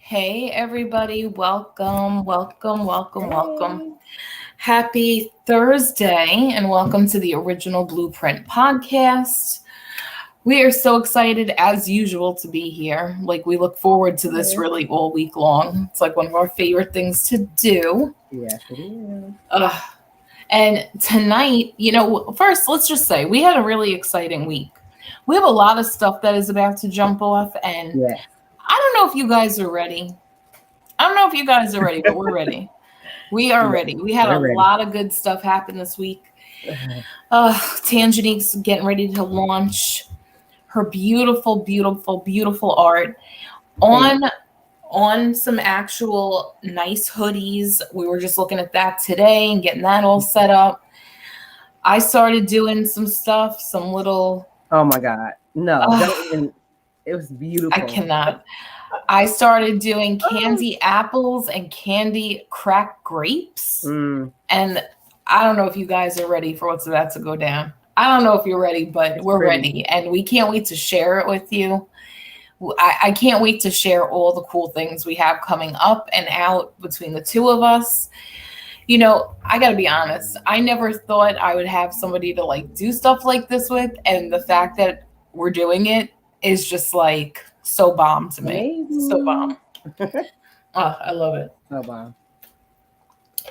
Hey, everybody. Welcome. Hey. Happy Thursday, and welcome to the Original Blueprint podcast. We are so excited, as usual, to be here. Like, we look forward to this Yeah. really all week long. It's like one of our favorite things to do. Yes, it is. And tonight, first, let's just say we had a really exciting week. We have a lot of stuff that is about to jump off, and Yes. I don't know if you guys are ready. I don't know if you guys are ready, but we're ready. We are Yes. ready. We had a We're ready. lot of good stuff happen this week. Tangenique's getting ready to launch her beautiful art Thanks. on some actual nice hoodies. We were just looking at that today and getting that all set up. I started doing some stuff, some little. Oh my God. No, Uh, don't even. It was I beautiful. cannot. I started doing Oh. candy apples and candy cracked grapes. Mm, And I don't know if you guys are ready for what's about to go down. I don't know if you're ready, but it's we're pretty. ready. And we can't wait to share it with you. I can't wait to share all the cool things we have coming up and out between the two of us. I got to be honest. I never thought I would have somebody to like do stuff like this with. And the fact that we're doing it is just like so bomb to me. So Amazing. bomb. Oh, I love it. Oh wow.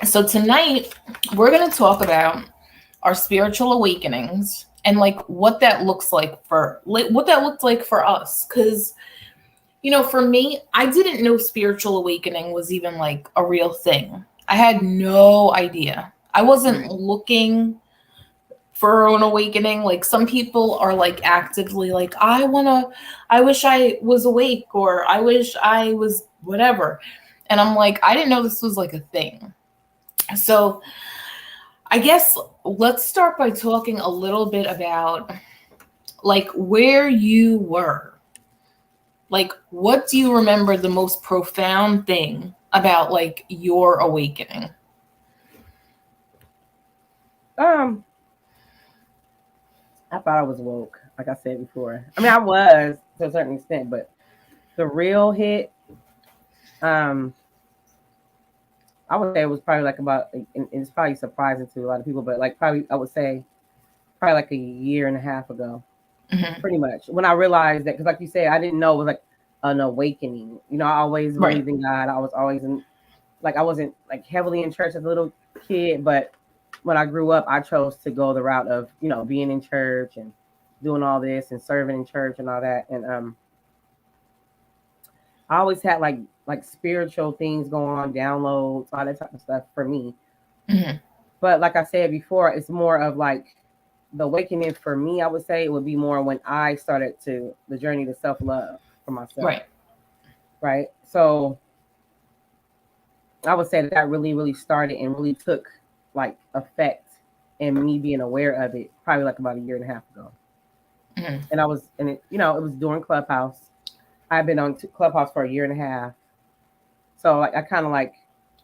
So tonight we're going to talk about our spiritual awakenings and like what that looks like for like what that looked like for us, cuz for me, I didn't know spiritual awakening was even like a real thing. I had no idea. I wasn't Right. looking for an awakening. Like some people are like actively like I wish I was awake, or I wish I was whatever. And I'm like, I didn't know this was like a thing. So I guess let's start by talking a little bit about like where you were. Like, what do you remember the most profound thing about like your awakening? Um, I thought I was woke, like I said before. I mean, I was to a certain extent, but the real hit, um, I would say it was probably like and it's probably surprising to a lot of people, but like probably I would say probably like a year and a half ago. Hmm. Pretty much when I realized that, because like you said, I didn't know it was like an awakening. I always Right. believed in God. I was always in, like, I wasn't like heavily in church as a little kid, but when I grew up, I chose to go the route of being in church and doing all this and serving in church and all that. And I always had like spiritual things going on, downloads, all that type of stuff for me. Hmm. But like I said before, it's more of like the awakening for me. I would say it would be more when I started to the journey to self love for myself, Right. right? So I would say that really started and really took like effect and me being aware of it probably like about a year and a half ago. Hmm. And I was, and it was during Clubhouse. I've been on Clubhouse for a year and a half. So like I kind of like,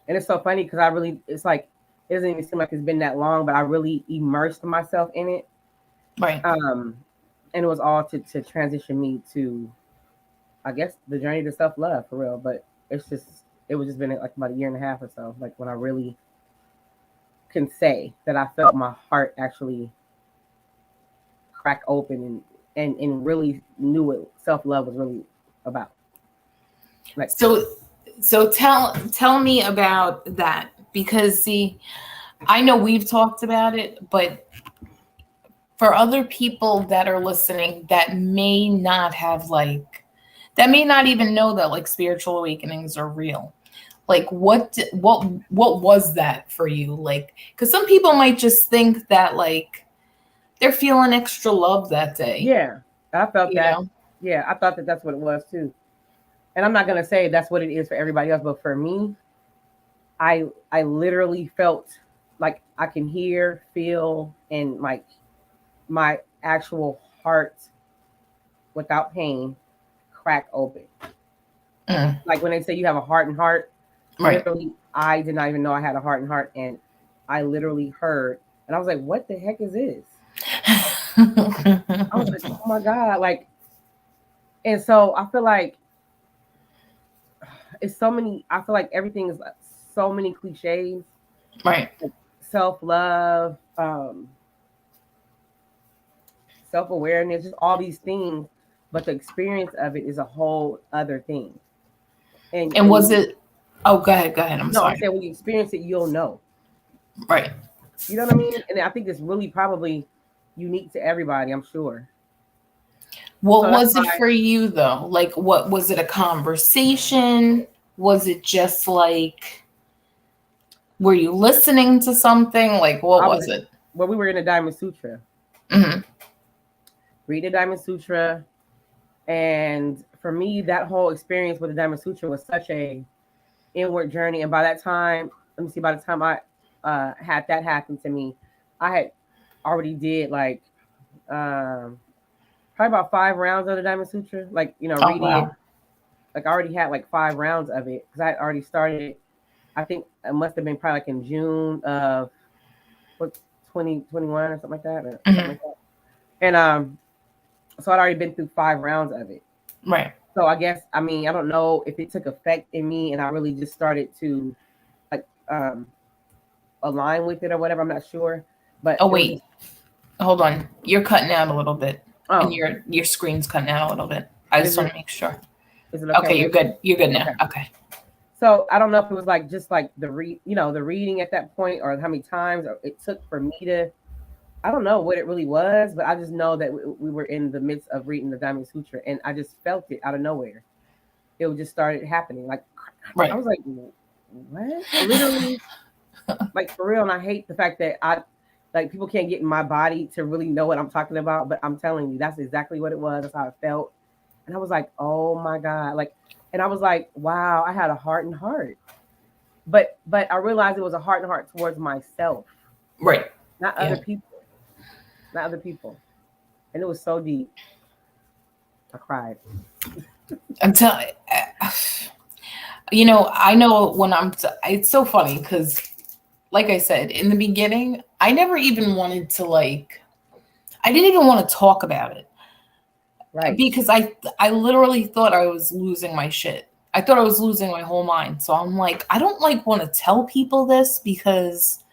and it's so funny because it's like it doesn't even seem like it's been that long, but I really immersed myself in it. Right. Um, and it was all to transition me to, I guess, the journey to self love for real. But it was just been like about a year and a half or so, like when I really can say that I felt my heart actually crack open and really knew what self love was really about. Like, So tell me about that, because see, I know we've talked about it, but for other people that are listening that may not even know that like spiritual awakenings are real. Like what was that for you? Like, because some people might just think that like they're feeling extra love that day, yeah, I felt you that. know? Yeah, I thought that that's what it was too. And I'm not gonna say that's what it is for everybody else, but for me, I literally felt like I can hear, feel, and like my actual heart without pain crack open. Mm, Like when they say you have a heart and heart, right. literally, I did not even know I had a heart and heart, and I literally heard, and I was like, "What the heck is this?" I was like, "Oh my God!" Like, and so I feel like it's so many. I feel like everything is so many cliches. Right. Like self-love, self-awareness, just all these things. But the experience of it is a whole other thing. And And was you, it? Oh, go ahead. Go ahead. I'm no, I'm sorry. saying when you experience it, you'll know. Right. You know what I mean? And I think it's really probably unique to everybody. I'm sure. What So that's was it why for you though? Like, what was it? A conversation? Was it just like, were you listening to something? Like, what I was. was it? Well, we were in the Diamond Sutra, Hmm. read the Diamond Sutra, and for me, that whole experience with the Diamond Sutra was such a inward journey. And by that time, let me see, by the time I had that happen to me, I had already did like probably about 5 rounds of the Diamond Sutra, like Oh reading it. wow. Like I already had like 5 rounds of it because I had already started it. I think it must have been probably like in June of what 2021 or something like that, or something Hmm. like that. And so I'd already been through 5 rounds of it. Right. So I guess I mean I don't know if it took effect in me and I really just started to like align with it or whatever. I'm not sure, but Oh it was wait, just hold on. You're cutting out a little bit, and oh, your screen's cutting out a little bit. I just is want it to make sure. is it okay Okay, you're now? good. You're good now. Okay. Okay. So I don't know if it was like just like the reading at that point or how many times it took for me to. I don't know what it really was, but I just know that we were in the midst of reading the Diamond Sutra, and I just felt it out of nowhere. It just started happening. Like I Right. was like, what? Literally, like for real. And I hate the fact that I like people can't get in my body to really know what I'm talking about, but I'm telling you, that's exactly what it was. That's how it felt. And I was like, oh my God. Like, and I was like, wow, I had a heart and heart. But I realized it was a heart and heart towards myself, Right. not other Yeah. people. Not other people. And it was so deep. I cried. I'm telling. I know when it's so funny because, like I said in the beginning, I never even wanted to like. I didn't even want to talk about it Right. because I literally thought I was losing my shit. I thought I was losing my whole mind. So I'm like, I don't like want to tell people this because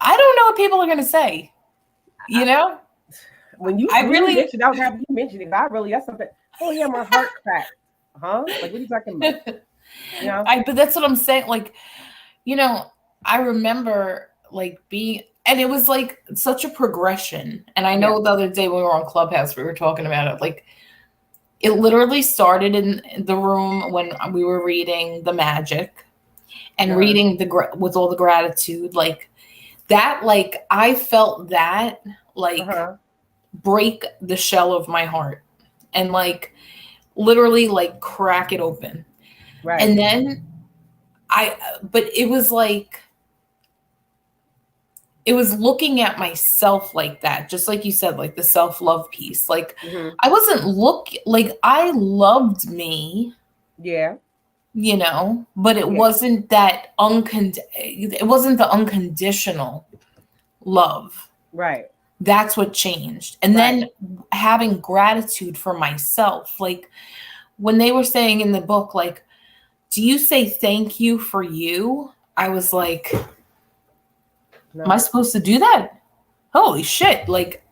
I don't know what people are gonna say. You I, know, I when you really. mentioned, I was happy you mentioned it. I really that's something. Oh yeah, my heart cracked. Huh? Like what are you talking about? You know? But that's what I'm saying. Like, you know, I remember like being, and it was like such a progression. And I Yeah. know the other day when we were on Clubhouse, we were talking about it. Like, it literally started in the room when we were reading the magic and Uh-huh. reading with all the gratitude, like that. Like, I felt that like Uh-huh. break the shell of my heart and like literally like crack it open. Right. And then but it was like, it was looking at myself like that, just like you said, like the self-love piece. Like, Mm-hmm. I wasn't like I loved me, Yeah. but it Yeah. wasn't it wasn't the unconditional love. Right. That's what changed. And Right. then having gratitude for myself. Like when they were saying in the book, like, do you say thank you for you? I was like, am I No. supposed to do that? Holy shit. Like,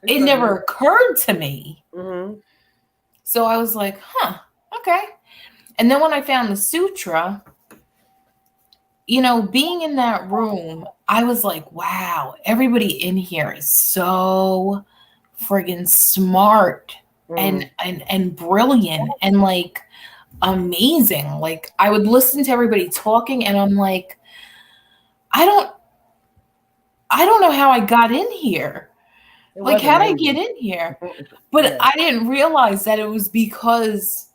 It's it so never deep. occurred to me. Mm-hmm. So I was like, huh, okay. And then when I found the sutra, being in that room, I was like, wow, everybody in here is so friggin' smart and Mm. and brilliant and like amazing. Like, I would listen to everybody talking and I'm like, I don't I don't know how I got in here. It Like, was how'd I get amazing. in here? But Yeah. I didn't realize that it was because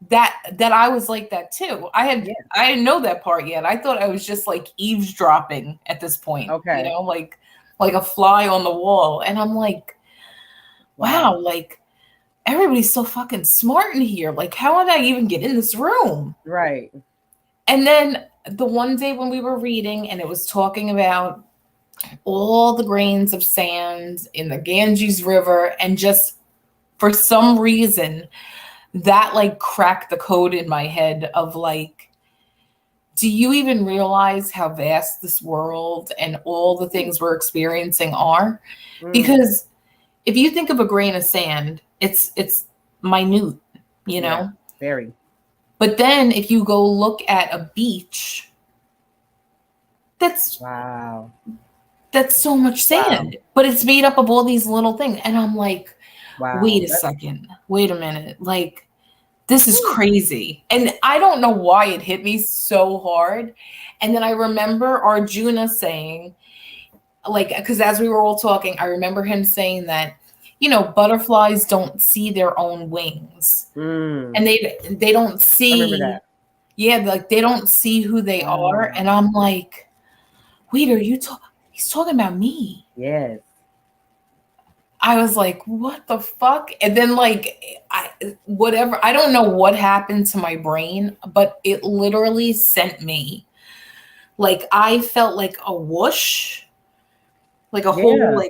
that I was like that too. Yeah. I didn't know that part yet. I thought I was just like eavesdropping at this point, Okay. like a fly on the wall. And I'm like, wow, Wow. like everybody's so fucking smart in here. Like, how did I even get in this room? Right. And then the one day when we were reading and it was talking about all the grains of sand in the Ganges River, and just for some reason that like cracked the code in my head of like, do you even realize how vast this world and all the things we're experiencing are? Mm, Because if you think of a grain of sand, it's minute, you yeah, know? very. But then if you go look at a beach, that's Wow. that's so much Wow. sand, but it's made up of all these little things. And I'm like, wait Wow. a That's second, wait a minute. Like, this is whew. crazy. And I don't know why it hit me so hard. And then I remember Arjuna saying, like, because as we were all talking, I remember him saying that, butterflies don't see their own wings. Mm, And they don't I remember see, that. yeah, like they don't see who they are. And Wow. I'm like, wait, he's talking about me. Yes. I was like, what the fuck? And then like whatever, I don't know what happened to my brain, but it literally sent me. Like I felt like a whoosh, like a whole Yeah.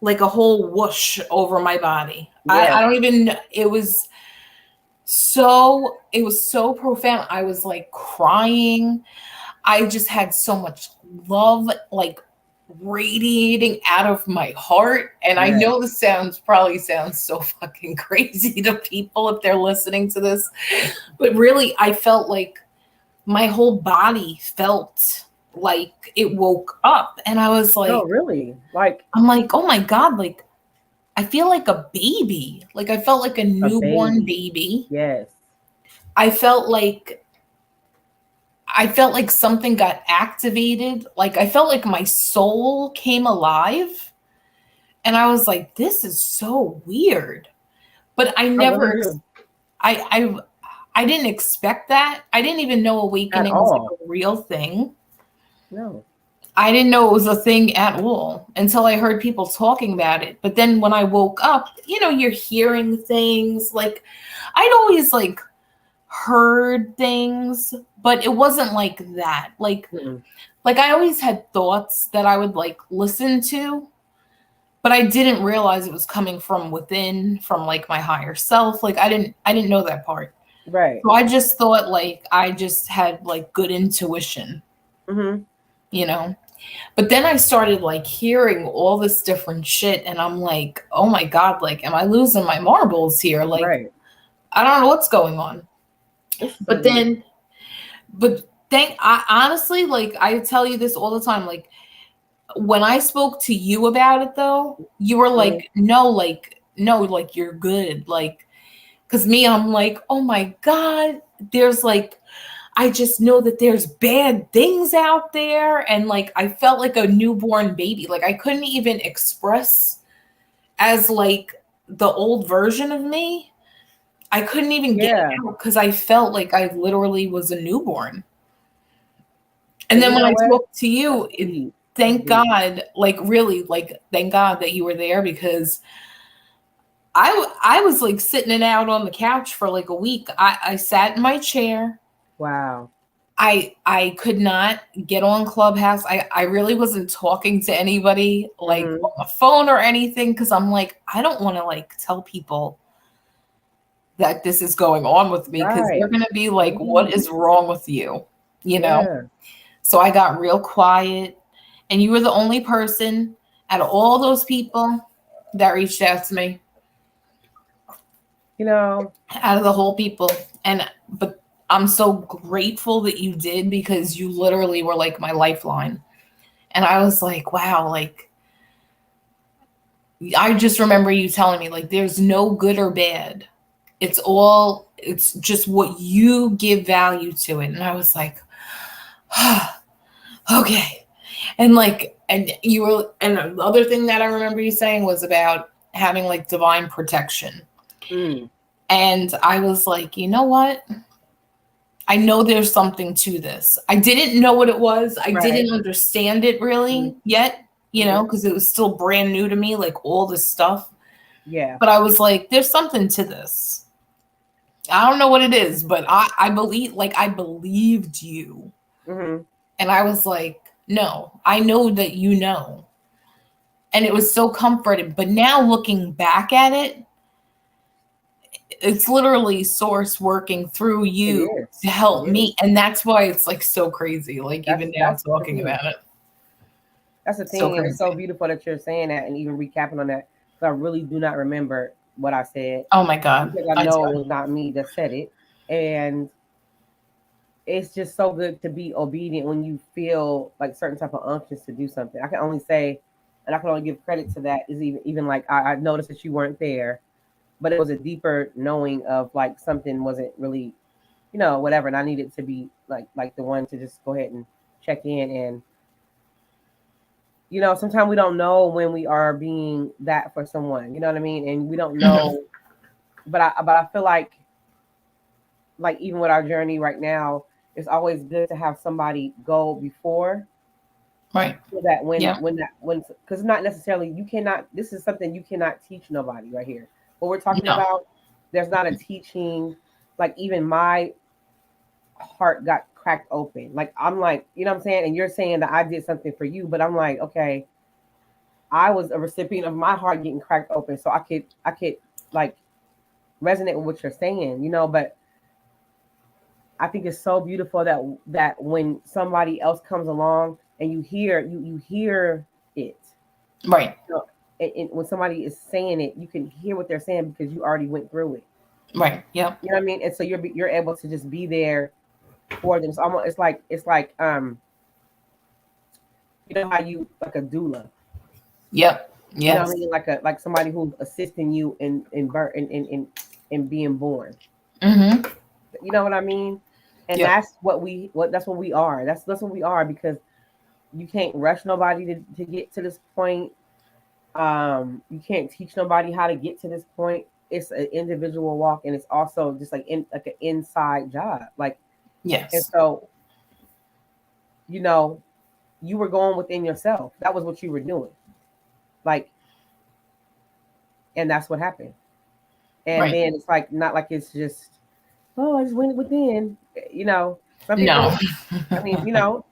like a whole whoosh over my body. I Yes. don't even it was so profound. I was like crying. I just had so much love like radiating out of my heart. And I Yes. know this probably sounds so fucking crazy to people if they're listening to this, but really, I felt like my whole body felt like it woke up. And I was No, like, really. Like I'm like, oh my God, like I feel like a baby. Like I felt like a a newborn baby. baby. Yes. I felt like something got activated. Like I felt like my soul came alive. And I was like, this is so weird. But I I really never do. I I didn't expect that. I didn't even know At awakening was like all. a real thing. No. I didn't know it was a thing at all until I heard people talking about it. But then when I woke up, you're hearing things like I'd always like heard things, but it wasn't like that. Mm-mm. Like I always had thoughts that I would like listen to, but I didn't realize it was coming from within, from like my higher self. Like I didn't know that part. Right. So I just thought like I just had like good intuition, Mm-hmm. you know. But then I started like hearing all this different shit and I'm like, "Oh my God, like am I losing my marbles here? Like Right. I don't know what's going on." This is so But weird. then I honestly, like I tell you this all the time, like when I spoke to you about it though, you were Mhm. like, no, like you're good. Like, cause me, I'm like, oh my God, there's like, I just know that there's bad things out there. And like, I felt like a newborn baby. Like, I couldn't even express as like the old version of me. I couldn't even get it Yeah. out because I felt like I literally was a newborn. And And then you when know I what? spoke to That's you, deep. That's thank deep. God, like really, like thank God that you were there because I was like sitting it out on the couch for like a week. I sat in my chair. Wow. I could not get on Clubhouse. I really wasn't talking to anybody like Mm-hmm. on the phone or anything because I'm like I don't want to like tell people that this is going on with me because they're Right. gonna be like, what Mm-hmm. is wrong with you? You know? Yeah. So I got real quiet, and you were the only person out of all those people that reached out to me, You know, out of the whole people. But I'm so grateful that you did because you literally were like my lifeline. And I was like, wow, like I just remember you telling me like there's no good or bad. It's just what you give value to it. And I was like, okay. And like, and you were, and the other thing that I remember you saying was about having like divine protection. mm, And I was like, you know what? I know there's something to this. I didn't know what it was. I right. didn't understand it really yet, Mm-hmm. because it was still brand new to me, like all this stuff. Yeah. But I was like, there's something to this. I don't know what it is, but I believe, like, I believed you. Mm-hmm. And I was like, no, I know that you know. And it was so comforting. But now looking back at it, it's literally source working through It you is. to help It is. me. And that's why it's like so crazy. Like even now That's the talking thing. about it. That's the So thing, and it's so crazy. beautiful that you're saying that and even recapping on that. Because I really do not remember what I said Oh my God. because I I know it do. was not me that said it, and it's just so good to be obedient when you feel like certain type of unctions to do something. I can only say, and I can only give credit to that is even like I noticed that you weren't there, but it was a deeper knowing of like something wasn't really, whatever, and I needed to be like the one to just go ahead and check in and sometimes we don't know when we are being that for someone. You know what I mean? And we don't Mhm. know, but I feel like even with our journey right now, it's always good to have somebody go before, Right. so that when Yeah. when that when because not necessarily you cannot. This is something you cannot teach nobody right here. What we're talking No. about, there's not a teaching. Like even my heart got cracked open. Like I'm like, you know what I'm saying? And you're saying that I did something for you, but I'm like, okay, I was a recipient of my heart getting cracked open, so I could like resonate with what you're saying, But I think it's so beautiful that when somebody else comes along and you hear it, Right. and when somebody is saying it, you can hear what they're saying because you already went through it. Right. Yep. You know what I mean? And so you're able to just be there for them. It's like how you like a doula. Yep. You know what I Yes. mean? Like somebody who's assisting you in birth in being born. Mm-hmm. You know what I mean? And Yep. that's what we are. That's what we are because you can't rush nobody to get to this point. You can't teach nobody how to get to this point. It's an individual walk, and it's also just like an inside job. And Yes. so you know you were going within yourself. That was what you were doing. Like, and that's what happened. And Right. then it's like not like it's just, oh, I just went within. Some No. people, I mean,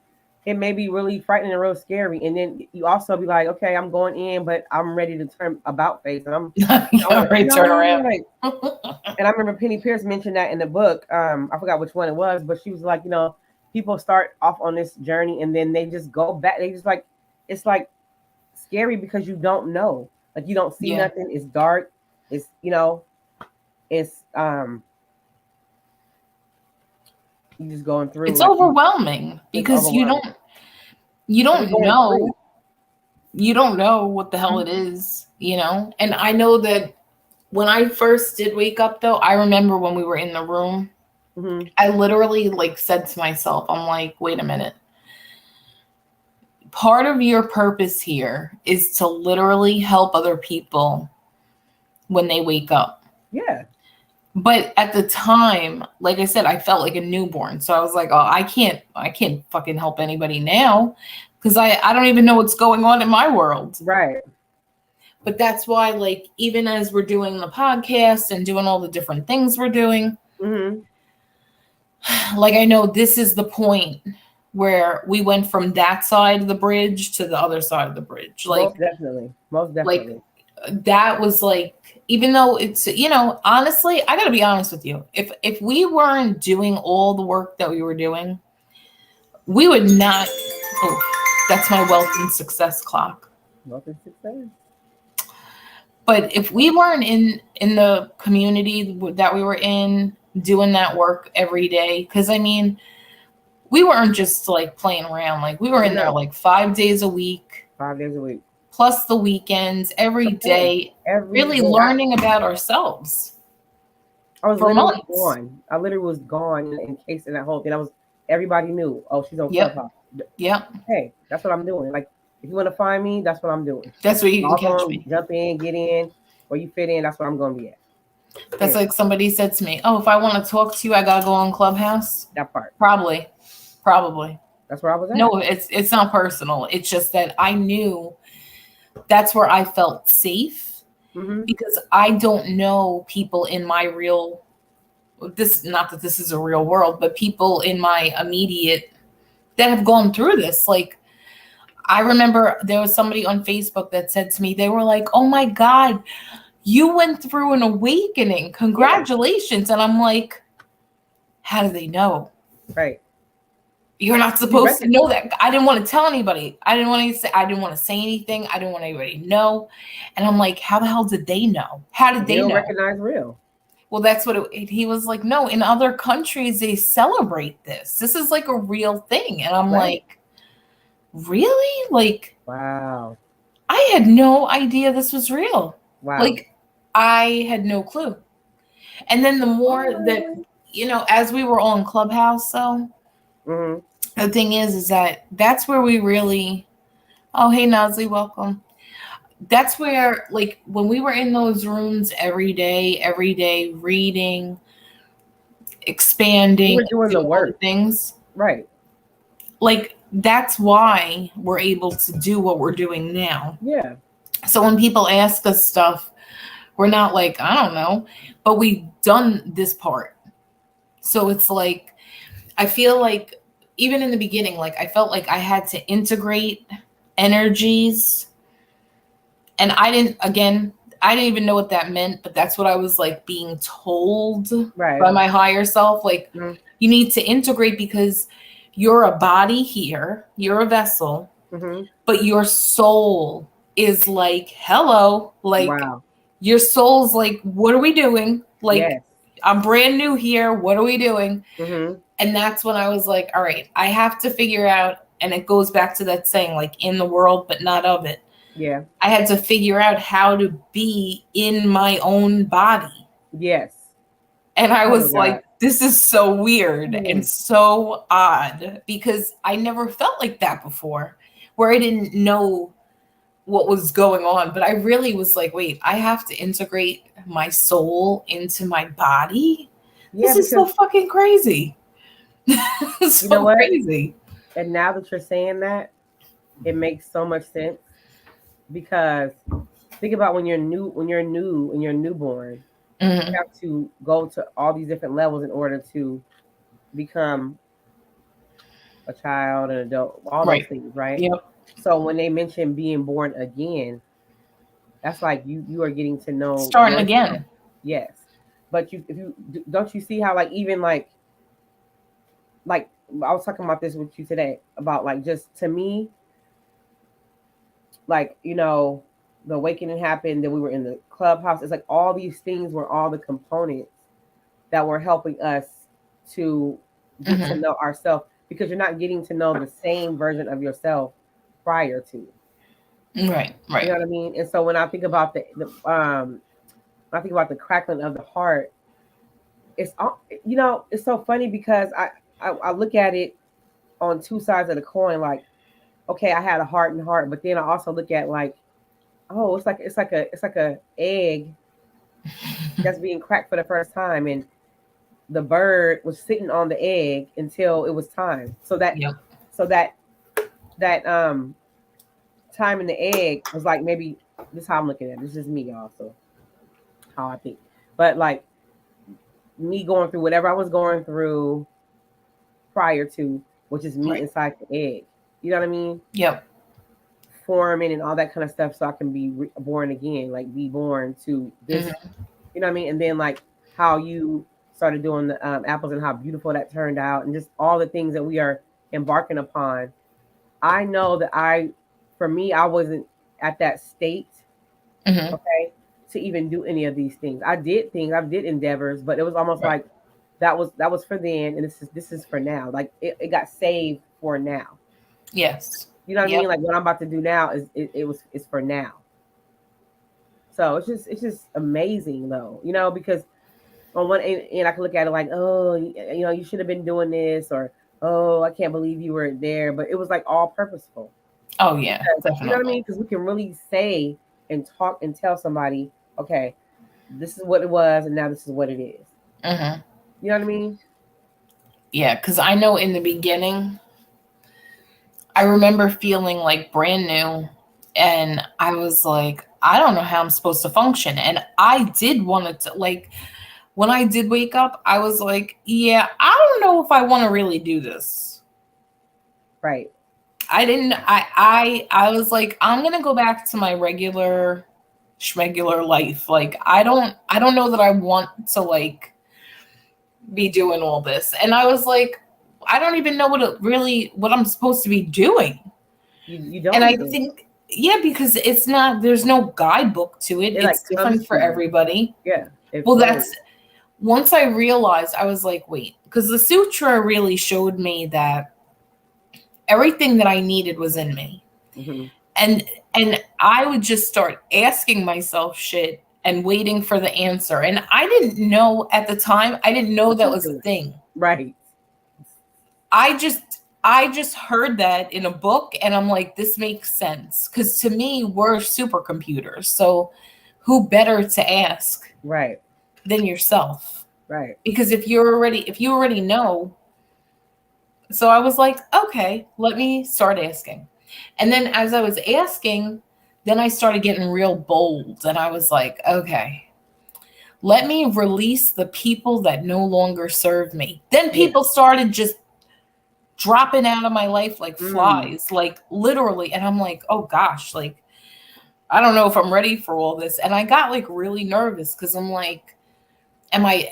it may be really frightening and real scary. And then you also be like, okay, I'm going in, but I'm ready to turn about face. And I Yeah. want to, Right. Turn around. like, and I remember Penny Pierce mentioned that in the book. I forgot which one it was, but she was like, people start off on this journey and then they just go back. They just like, it's like scary because you don't know. Like, you don't see Yeah. nothing. It's dark. It's you just going through It's like overwhelming it's because you overwhelming don't you because you're don't going through. know you don't know what the hell Mhm. it is. And I know that when I first did wake up though, I remember when we were in the room, Mhm. I literally like said to myself, I'm like, wait a minute. Part of your purpose here is to literally help other people when they wake up. Yeah. But at the time, like I said, I felt like a newborn. So I was like, oh, I can't fucking help anybody now because I don't even know what's going on in my world. Right. But that's why, like, even as we're doing the podcast and doing all the different things we're doing, Mhm. like, I know this is the point where we went from that side of the bridge to the other side of the bridge. Most definitely. Most Like definitely. that was like, even though it's honestly, I gotta be honest with you. If we weren't doing all the work that we were doing, we would not. Oh, that's my wealth and success clock. Most of success. But if we weren't in the community that we were in, doing that work every day, because I mean, we weren't just like playing around. Like we were in there No. like 5 days a week, 5 days a week. plus the weekends, every That's it. day, Every really day. learning about ourselves I was for literally months. gone. I literally was gone in case in that whole thing. Everybody knew. Oh, she's on Yep. Clubhouse. Yep. Hey, that's what I'm doing. Like, if you want to find me, that's what I'm doing. That's where you can Log catch on, me. jump in, get in, where you fit in. That's where I'm going to be at. That's Period. like somebody said to me, oh, if I want to talk to you, I gotta go on Clubhouse. That part. Probably. Probably. That's where I was at. No, it's not personal. It's just that I knew that's where I felt safe Mm-hmm. because I don't know people in my real this not that this is a real world, but people in my immediate that have gone through this. Like I remember there was somebody on Facebook that said to me, they were like, "Oh my God, You went through an awakening. Congratulations. Yeah. And I'm like, how do they know? Right. You're not supposed to know that. I didn't want to tell anybody. I didn't want to say anything. I didn't want anybody to know. And I'm like, how the hell did they know? How did they know? Recognize real. Well, that's what he was like. No, in other countries, they celebrate this. This is like a real thing. And I'm like, really? Like, wow. I had no idea this was real. Wow. Like, I had no clue. And then the more that, as we were on Clubhouse, so the thing is that that's where we really, oh, hey, Nazli, welcome. That's where, like, when we were in those rooms every day, reading, expanding, we were doing the work things. Right. Like, that's why we're able to do what we're doing now. Yeah. So when people ask us stuff, we're not like, I don't know, but we've done this part. So it's like, I feel like even in the beginning, like I felt like I had to integrate energies. And I didn't even know what that meant, but that's what I was like being told by my higher self. Like, you need to integrate because you're a body here, you're a vessel, but your soul is like, hello, like your soul's like, what are we doing? Like, I'm brand new here. What are we doing? And that's when I was like, all right, I have to figure out, and it goes back to that saying, like, in the world, but not of it. Yeah. I had to figure out how to be in my own body. Yes. And I was like, this is so weird and so odd because I never felt like that before, where I didn't know what was going on. But I really was like, wait, I have to integrate my soul into my body? Yeah, this is so fucking crazy. It's so crazy. And now that you're saying that, it makes so much sense. Because think about when you're newborn, you have to go to all these different levels in order to become a child, an adult, all those things, right? Yep. So when they mention being born again, that's like you are getting to know starting again. Yes, but don't you see how like even like I was talking about this with you today about like just to me. Like, the awakening happened, then we were in the clubhouse. It's like all these things were all the components that were helping us to get to know ourselves, because you're not getting to know the same version of yourself prior to. Right. You know what I mean? And so when I think about the crackling of the heart, it's it's so funny because I look at it on two sides of the coin, like, okay, I had a heart and heart, but then I also look at like, oh, it's like a egg that's being cracked for the first time, and the bird was sitting on the egg until it was time. So that time in the egg was like, maybe this is how I'm looking at it. This is me, y'all. So how I think, but like me going through whatever I was going through prior to, which is me inside the egg. You know what I mean? Yep. Forming and all that kind of stuff, so I can be born again, like be born to this. You know what I mean? And then like how you started doing the apples and how beautiful that turned out, and just all the things that we are embarking upon. I know that I wasn't at that state, okay, to even do any of these things. I did endeavors, but it was almost like that was for then, and this is for now. Like it got saved for now. Yes. You know what I mean? Like what I'm about to do now it's for now. So it's just amazing though, because on one end I can look at it like, oh, you should have been doing this, or oh, I can't believe you were there, but it was like all purposeful. Oh yeah, definitely. You know what I mean? Because we can really say and talk and tell somebody, okay, this is what it was, and now this is what it is. You know what I mean? Yeah, because I know in the beginning, I remember feeling like brand new, and I was like, I don't know how I'm supposed to function. And I did want to, like, when I did wake up, I was like, yeah, I don't know if I want to really do this. Right. I was like, I'm going to go back to my regular schmegular life. Like I don't know that I want to like be doing all this. And I was like, I don't even know what I'm supposed to be doing. You And don't I even. think, yeah, because there's no guidebook to it. It like It's comes different to for you. everybody. Yeah, it Well, flows. that's once I realized, I was like, wait, because the sutra really showed me that everything that I needed was in me. Hmm. And and I would just start asking myself shit and waiting for the answer. And I didn't know at the time, I didn't know What that you was a doing? thing. Right. I just heard that in a book and I'm like, this makes sense. Cause to me, we're supercomputers. So who better to ask Right. than yourself? Right. Because if you already know. So I was like, okay, let me start asking. And then as I was asking, then I started getting real bold and I was like, okay, let me release the people that no longer serve me. Then Yeah. people started just dropping out of my life like Mm. flies, like literally. And I'm like, oh gosh, like, I don't know if I'm ready for all this. And I got like really nervous because I'm like, am I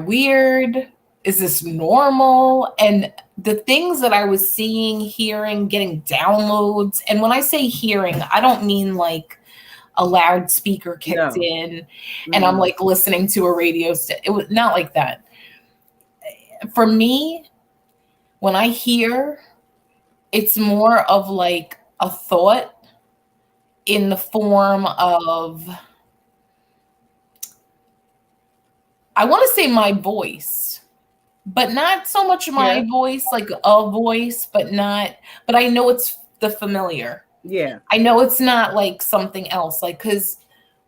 weird? Is this normal? And the things that I was seeing, hearing, getting downloads. And when I say hearing, I don't mean like a loudspeaker kicked No. in and I'm Mm. like listening to a radio. It was not like that. For me, when I hear, it's more of like a thought in the form of, I want to say my voice, but not so much Yeah. my voice, like a voice, but I know it's the familiar. Yeah. I know it's not like something else, like, because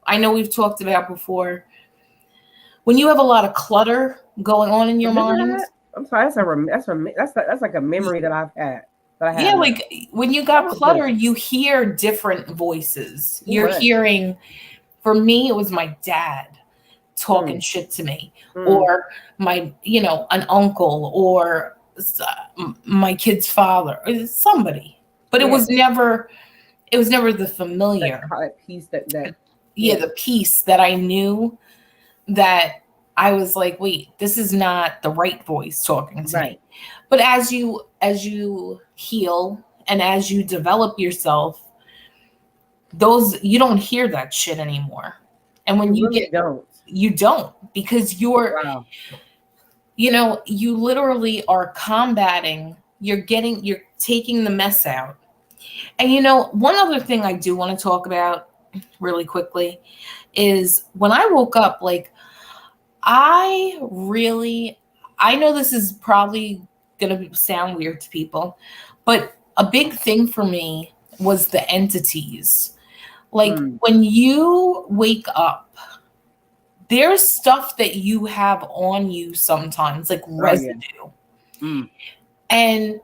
I know we've talked about before when you have a lot of clutter going on in your Remember mind. that? I'm sorry. That's like a memory that I've had that I Yeah, have now. like when you That got was good. clutter, you hear different voices. Too You're much. hearing, for me, it was my dad talking Mm. shit to me, Mm. or an uncle, or my kid's father, or somebody. But it Yeah. was never, the That familiar. that piece that. Yeah, Yeah. the piece that I knew that I was like, wait, this is not the right voice talking to Right. me. But as you heal and as you develop yourself, those you don't hear that shit anymore. And when You you really get don't. you don't, because Wow. you literally are combating, you're taking the mess out. And one other thing I do want to talk about really quickly is when I woke up, like, I really, I know this is probably going to sound weird to people, but a big thing for me was the entities. Like Mm. when you wake up, there's stuff that you have on you sometimes, like Oh yeah. residue. Mm. And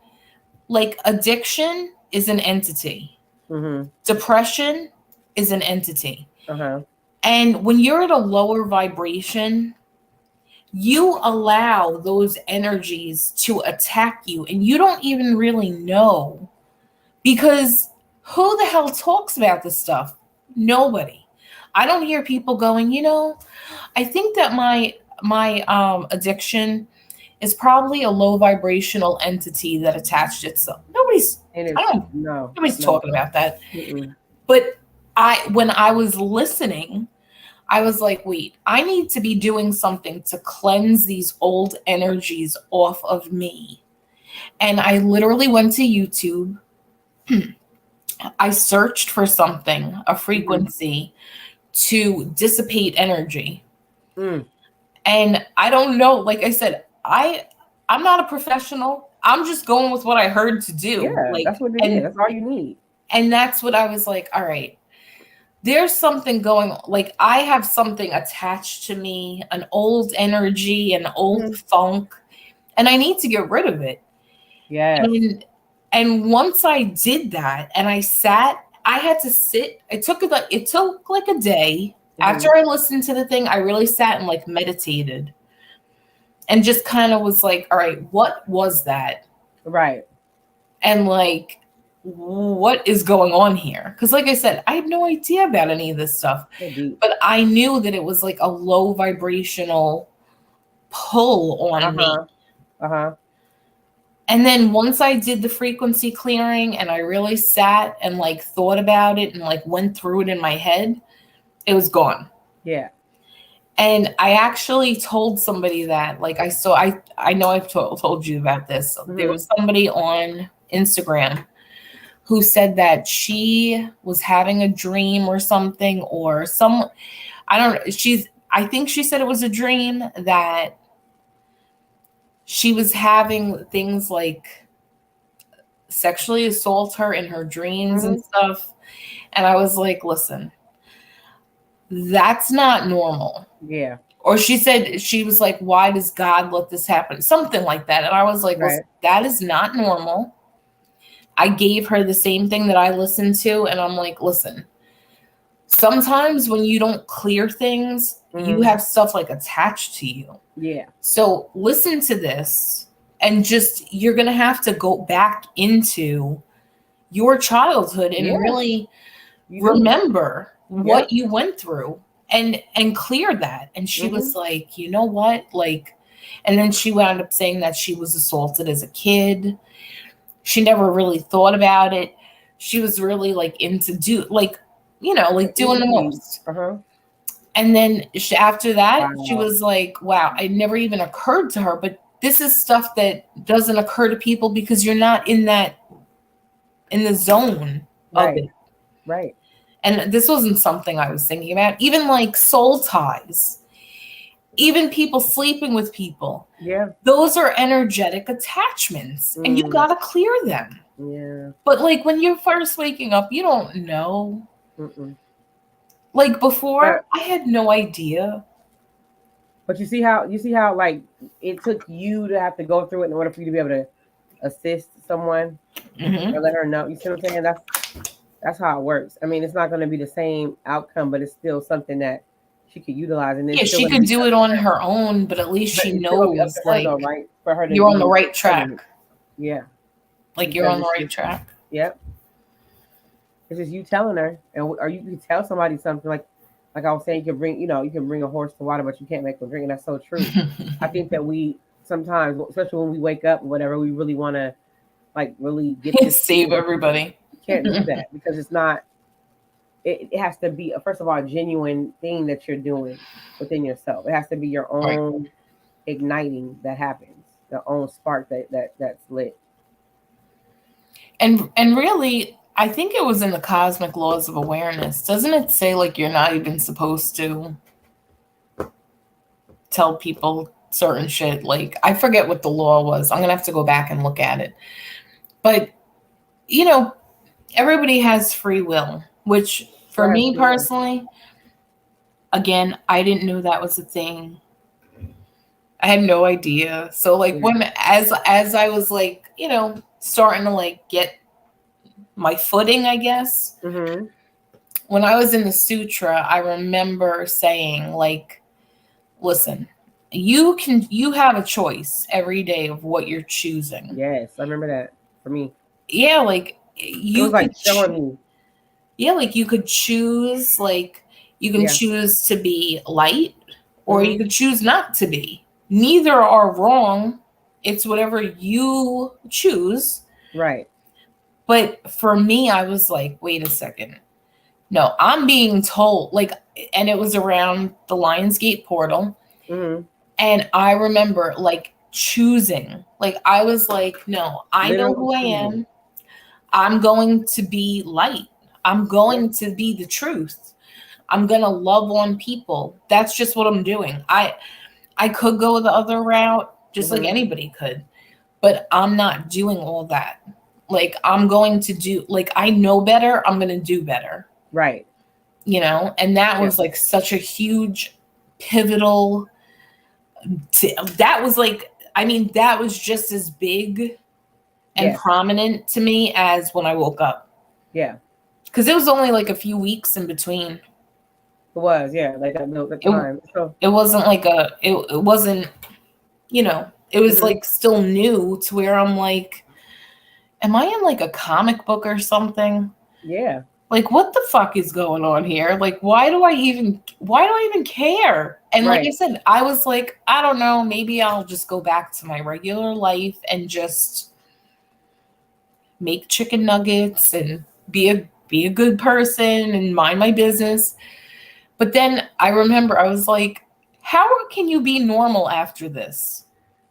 like addiction is an entity, Mhm. depression is an entity. Uh huh. And when you're at a lower vibration, you allow those energies to attack you and you don't even really know, because who the hell talks about this stuff? Nobody. I don't hear people going, I think that my addiction is probably a low vibrational entity that attached itself. And I it's don't no, nobody's no. talking about that. Mm-mm. But when I was listening, I was like, wait, I need to be doing something to cleanse these old energies off of me. And I literally went to YouTube. I searched for something, a Mhm. frequency to dissipate energy. Mm. And I don't know, like I said, I'm not a professional. I'm just going with what I heard to do. Yeah, Like that's what it is. and That's all you need. and that's what I was like, all right, there's something going on. Like I have something attached to me, an old energy, an old Mhm. funk, and I need to get rid of it. Yes. And once I did that and I had to sit. It took like a day. Mhm. After I listened to the thing, I really sat and like meditated and just kind of was like, all right, what was that? Right. And like what is going on here? Because, like I said, I had no idea about any of this stuff, So deep. but I knew that it was like a low vibrational pull on me. Uh-huh. Uh-huh. And then once I did the frequency clearing and I really sat and like thought about it and like went through it in my head, it was gone. Yeah. And I actually told somebody that, like, I know I've told you about this. There was somebody on Instagram who said that she was having a dream or something, or I don't know. I think she said it was a dream that she was having things like sexually assault her in her dreams and stuff. And I was like, listen, that's not normal. Yeah. Or she said, she was like, why does God let this happen? Something like that. And I was like, well, that is not normal. I gave her the same thing that I listened to. And I'm like, listen, sometimes when you don't clear things, you have stuff like attached to you. Yeah. So listen to this and just, you're going to have to go back into your childhood and really remember what you went through and clear that. And she was like, you know what? Like, and then she wound up saying that she was assaulted as a kid. She never really thought about it. She was really like into like doing the most. And then after that, she was like, wow, it never even occurred to her. But this is stuff that doesn't occur to people because you're not in the zone of it. Right. And this wasn't something I was thinking about. Even like soul ties, even people sleeping with people. Yeah. Those are energetic attachments and you got to clear them. Yeah. But like when you're first waking up, you don't know. Like before, I had no idea. But you see how like it took you to have to go through it in order for you to be able to assist someone and let her know. You see what I'm saying? That's how it works. I mean, it's not going to be the same outcome, but it's still something that she could utilize. And then she could do it on her own, but at least she knows, like, though, right? For her to you're on the right track. Yeah, like you're on the right track. Yep. It's just you telling her, or you can tell somebody something like I was saying. You can bring a horse to water, but you can't make them drink, and that's so true. I think that we sometimes, especially when we wake up or whatever, we really want to like really get to save everybody. Can't do that because it's not. It has to be first of all a genuine thing that you're doing within yourself. It has to be your own igniting that happens, your own spark that's lit. And really, I think it was in the cosmic laws of awareness. Doesn't it say like you're not even supposed to tell people certain shit? Like I forget what the law was. I'm gonna have to go back and look at it. But everybody has free will, which for me personally, again, I didn't know that was a thing. I had no idea. So like when as I was like, starting to like get my footing, I guess. When I was in the sutra, I remember saying like, listen, you have a choice every day of what you're choosing. Yes, I remember that for me. Yeah, like you was like showing me. Yeah, like you could choose, like you can choose to be light or you could choose not to be. Neither are wrong. It's whatever you choose. Right. But for me, I was like, wait a second. No, I'm being told, like, and it was around the Lionsgate portal. And I remember like choosing, like, I was like, no, I know who I am. I'm going to be light. I'm going to be the truth. I'm going to love on people. That's just what I'm doing. I could go the other route, just like anybody could, but I'm not doing all that. Like, I'm going to do, like, I know better. I'm going to do better. Right. And that was like such a huge pivotal, that was like, I mean, that was just as big and prominent to me as when I woke up. Yeah. Because it was only like a few weeks in between. It was, like that time. It wasn't like it wasn't, it was like still new to where I'm like, am I in like a comic book or something? Yeah. Like, what the fuck is going on here? Like, why do I even care? And like I Right. said, I was like, I don't know, maybe I'll just go back to my regular life and just make chicken nuggets and be a good person and mind my business. But then I remember I was like, how can you be normal after this?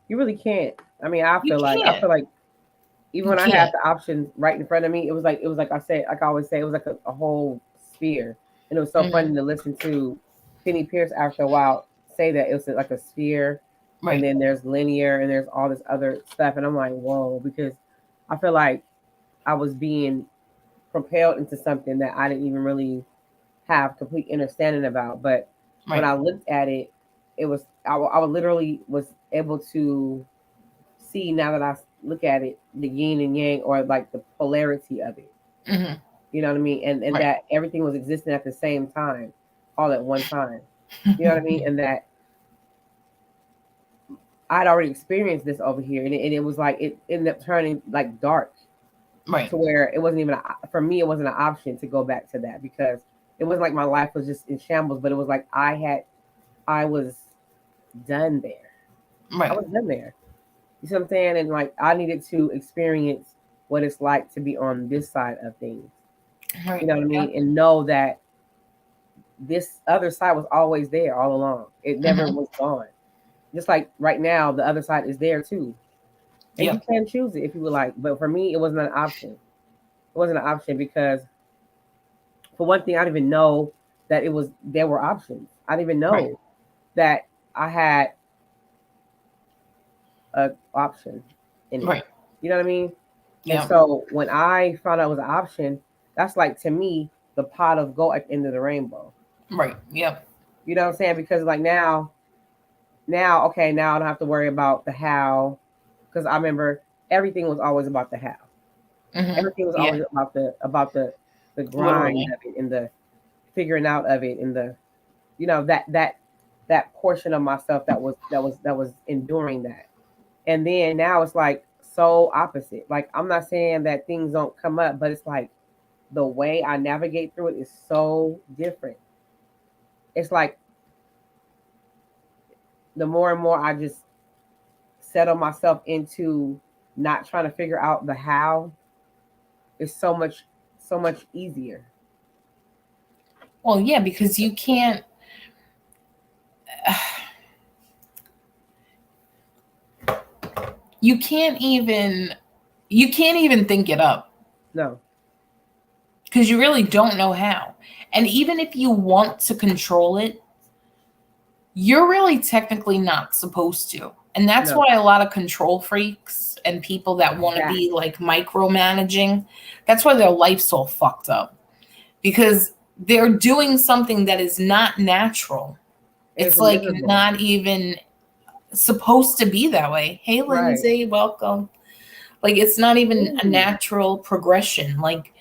You really can't. I mean, You I can't. feel like even You when I had can't. the options right in front of me, it was like I said, like I always say, it was like a whole sphere. And it was so funny Hmm. to listen to Penny Pierce after a while say that it was like a sphere, and Right. then there's linear and there's all this other stuff. And I'm like, whoa, because I feel like I was being propelled into something that I didn't even really have complete understanding about. But when Right. I looked at it, it was I literally was able to see, now that I look at it, the yin and yang, or like the polarity of it. Hmm. You know what I mean? And Right. that everything was existing at the same time, all at one time. You know what I mean? And that I'd already experienced this over here, and it was like it ended up turning like dark, Right. to where it wasn't even for me. It wasn't an option to go back to that, because it wasn't like my life was just in shambles, but it was like I was done there. I Right. was done there. You see what I'm saying? And like I needed to experience what it's like to be on this side of things. You Right. know what I mean? Yep. And know that this other side was always there all along. It never Hmm. was gone. Just like right now, the other side is there too. And you Yep. can choose it if you would like. But for me, it wasn't an option. It wasn't an option because, for one thing, I didn't even know that there were options. I didn't even Right. know that I had an option in it. Right. You know what I mean? And Yep. so when I found out it was an option, that's like, to me, the pot of gold at the end of the rainbow. Right. Yep. You know what I'm saying? Because like okay, now I don't have to worry about the how, because I remember everything was always about the how. Hmm. Everything was Yeah. always about the grind Literally. of it, and the figuring out of it, and the, that portion of myself that was enduring that. And then now it's like so opposite. Like, I'm not saying that things don't come up, but it's like the way I navigate through it is so different. It's like the more and more I just settle myself into not trying to figure out the how, it's so much easier. Well, yeah, because you can't even you can't even think it up No, because you really don't know how. And even if you want to control it, you're really technically not supposed to. And that's no, why a lot of control freaks and people that want to that be like micromanaging, that's why their life's all fucked up because they're doing something that is not natural. is It's like miserable. not even supposed to be that way. Hey, Right. Lindsay, welcome. Like, it's not even a Ooh. natural progression. Like,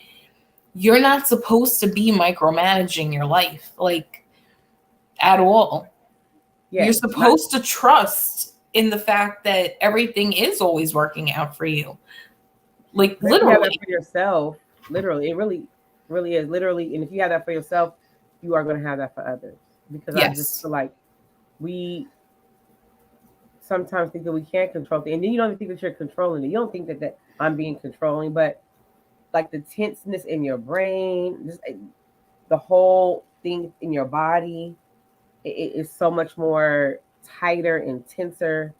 you're not supposed to be micromanaging your life, like, at all. You're Yes. Not supposed to trust in the fact that everything is always working out for you. Like, But if you have that literally. for yourself, literally, it really, really is literally. And if you have that for yourself, you are going to have that for others. Because I just Yes. feel like we sometimes think that we can't control things, and then you don't even think that you're controlling it. You don't think that I'm being controlling, but like the tenseness in your brain, just the whole thing in your body, it is so much more tighter and tenser,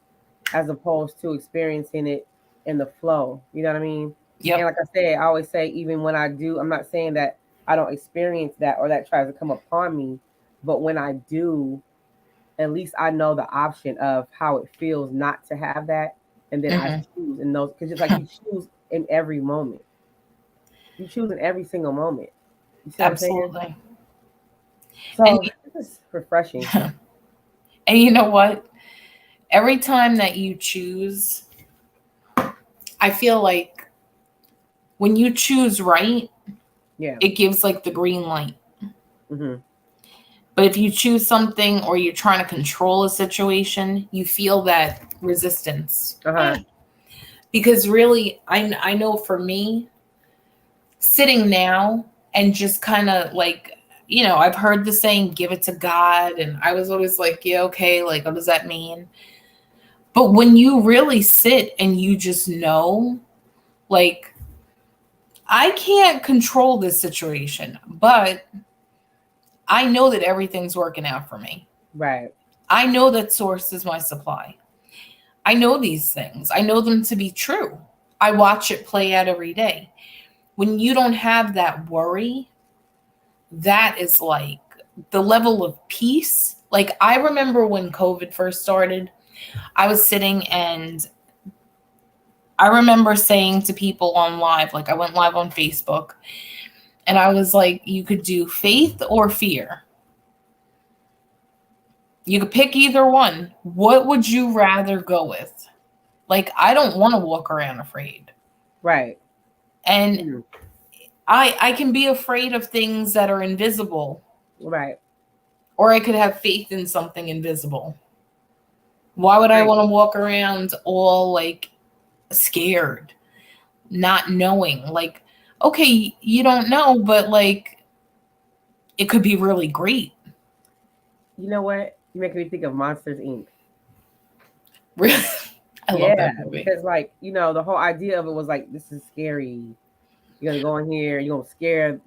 as opposed to experiencing it in the flow. You know what I mean? And Yep. like I said, I always say, even when I do, I'm not saying that I don't experience that or that tries to come upon me, but when I do, at least I know the option of how it feels not to have that, and then I Hmm. choose in those, because it's like you choose in every moment. You choose in every single moment. You see what I'm saying? Absolutely. And So this is refreshing. and you know what? Every time that you choose, I feel like when you choose right, Yeah. it gives like the green light. Hmm. But if you choose something or you're trying to control a situation, you feel that resistance. Uh huh. Because really, I know for me, sitting now and just kind of like, I've heard the saying, give it to God. And I was always like, yeah, okay, like, what does that mean? But when you really sit and you just know, like, I can't control this situation, but I know that everything's working out for me. Right. I know that source is my supply. I know these things. I know them to be true. I watch it play out every day. When you don't have that worry, that is like the level of peace. Like, I remember when COVID first started, I was sitting and I remember saying to people on live, like I went live on Facebook, and I was like, you could do faith or fear. You could pick either one. What would you rather go with? Like, I don't want to walk around afraid. Right. And Mm. I can be afraid of things that are invisible, Right. or I could have faith in something invisible. Why would I Right. want to walk around all like scared, not knowing? Like, okay, you don't know, but like it could be really great. You know what? You make me think of Monsters Inc. Really, I love Yeah, that movie. because like, the whole idea of it was like, this is scary. You're gonna go in here, you're gonna scare,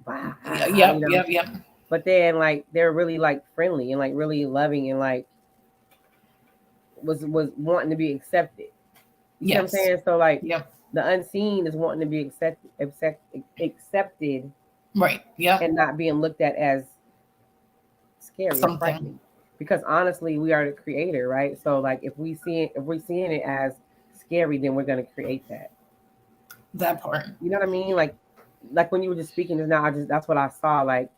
Yep, yep, yep. But then like they're really like friendly and like really loving and like was wanting to be accepted. You see what I'm Yes. saying? So like Yep. the unseen is wanting to be accepted Right. Yep. and not being looked at as scary or Something. frightening. Because honestly, we are the creator, right? So like if we're seeing it as scary, then we're gonna create that. That part. You know what I mean? Like when you were just speaking just now, that's what I saw. Like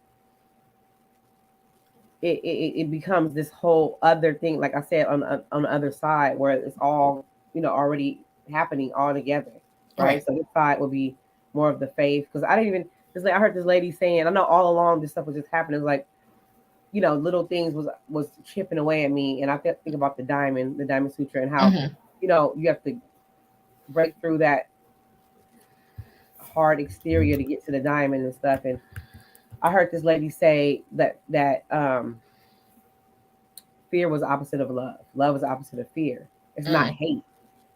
it becomes this whole other thing. Like I said, on the other side, where it's all already happening all together, right? So this side will be more of the faith. Because I heard this lady saying, I know all along this stuff was just happening. Like little things was chipping away at me, and I think about the Diamond Sutra, and how you have to break through that hard exterior to get to the diamond and stuff. And I heard this lady say that fear was opposite of love. Love is opposite of fear. It's not hate.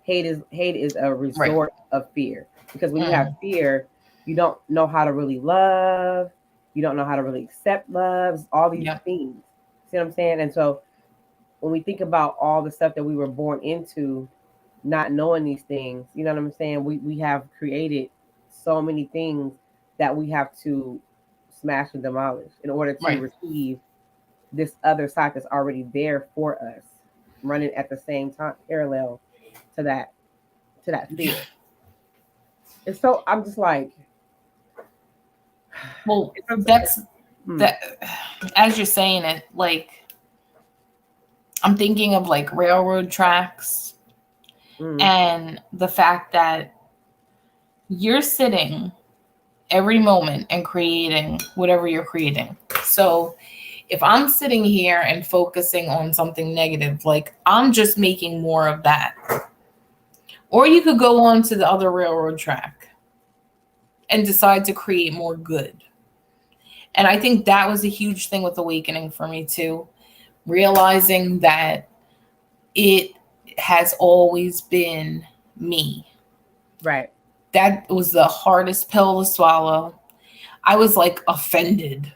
Hate is a resort of fear, because when you have fear, you don't know how to really love. You don't know how to really accept love. All these things. See what I'm saying? And so when we think about all the stuff that we were born into, not knowing these things, you know what I'm saying? We have created so many things that we have to smash and demolish in order to receive this other side that's already there for us, running at the same time, parallel to that fear. And so I'm just like, well, that's that. As you're saying it, like I'm thinking of like railroad tracks, and the fact that you're sitting every moment and creating whatever you're creating. So if I'm sitting here and focusing on something negative, like I'm just making more of that. Or you could go on to the other railroad track and decide to create more good. And I think that was a huge thing with awakening for me too, realizing that it has always been me. Right. That was the hardest pill to swallow. I was like offended.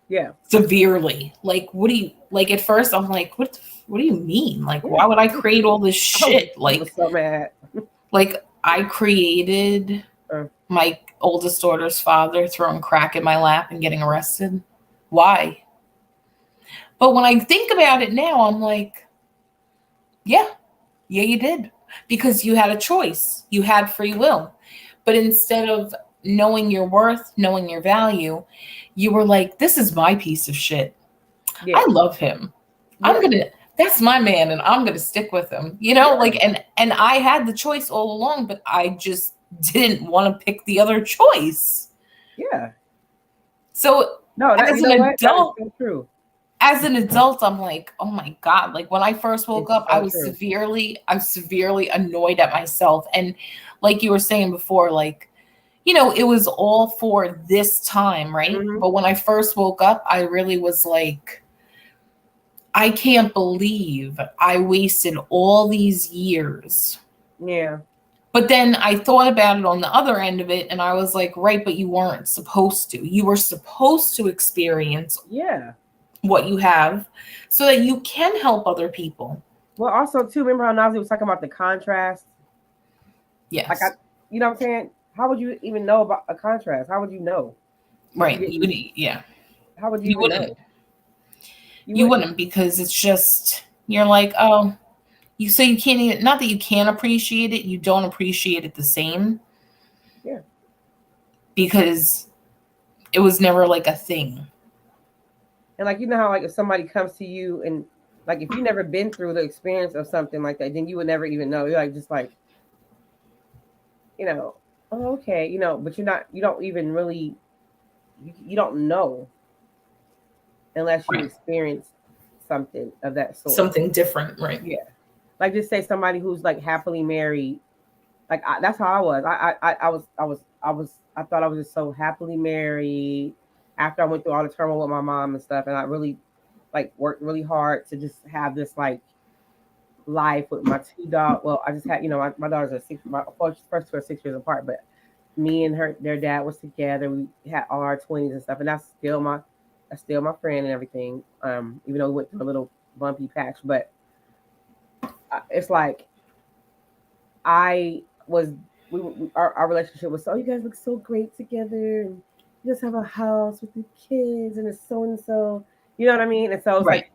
Yeah. Severely. Like, what do you like? At first, I'm like, what do you mean? Like, why would I create all this shit? I was so mad. Like, I created my oldest daughter's father throwing crack in my lap and getting arrested. Why? But when I think about it now, I'm like, yeah, you did. Because you had a choice. You had free will. But instead of knowing your worth, knowing your value, you were like, this is my piece of shit. Yeah. I love him. Yeah. That's my man, and I'm gonna stick with him. Like, and I had the choice all along, but I just didn't want to pick the other choice. Yeah. So no, as an adult, that is so true. as an adult, I'm like, oh my God. Like when I first woke It's up, so true. I was severely annoyed at myself. And like you were saying before, like, it was all for this time, right? Hmm. But when I first woke up, I really was like, I can't believe I wasted all these years. Yeah. But then I thought about it on the other end of it, and I was like, right, but you weren't supposed to. You were supposed to experience Yeah. what you have so that you can help other people. Well, also too, remember how Nazi was talking about the contrast? Like I, Yes. you know what I'm saying? How would you even know about a contrast? How would you know if you Right. didn't? Yeah. How would you You even wouldn't. know? You You wouldn't. wouldn't because it's just, you're like, oh, you can't even, not that you can't appreciate it, you don't appreciate it the same Yeah. because it was never like a thing. And like you know how like if somebody comes to you and like if you never been through the experience of something like that, then you would never even know. You're like just like, you know, oh, okay, but you don't even really you don't know unless you Right. experience something of that sort. Something different. Right. Yeah. Like just say somebody who's like happily married. Like that's how I was. I thought I was just so happily married after I went through all the turmoil with my mom and stuff, and I really like worked really hard to just have this like life with my two daughters. Well, I just had my daughters are six. My first two are 6 years apart, but me and their dad was together. We had all our 20s and stuff, and that's still my friend and everything. Even though we went through a little bumpy patch, but it's like I was our relationship was so you guys look so great together and you just have a house with the kids and it's so and so, you know what I mean? And so it's Right. like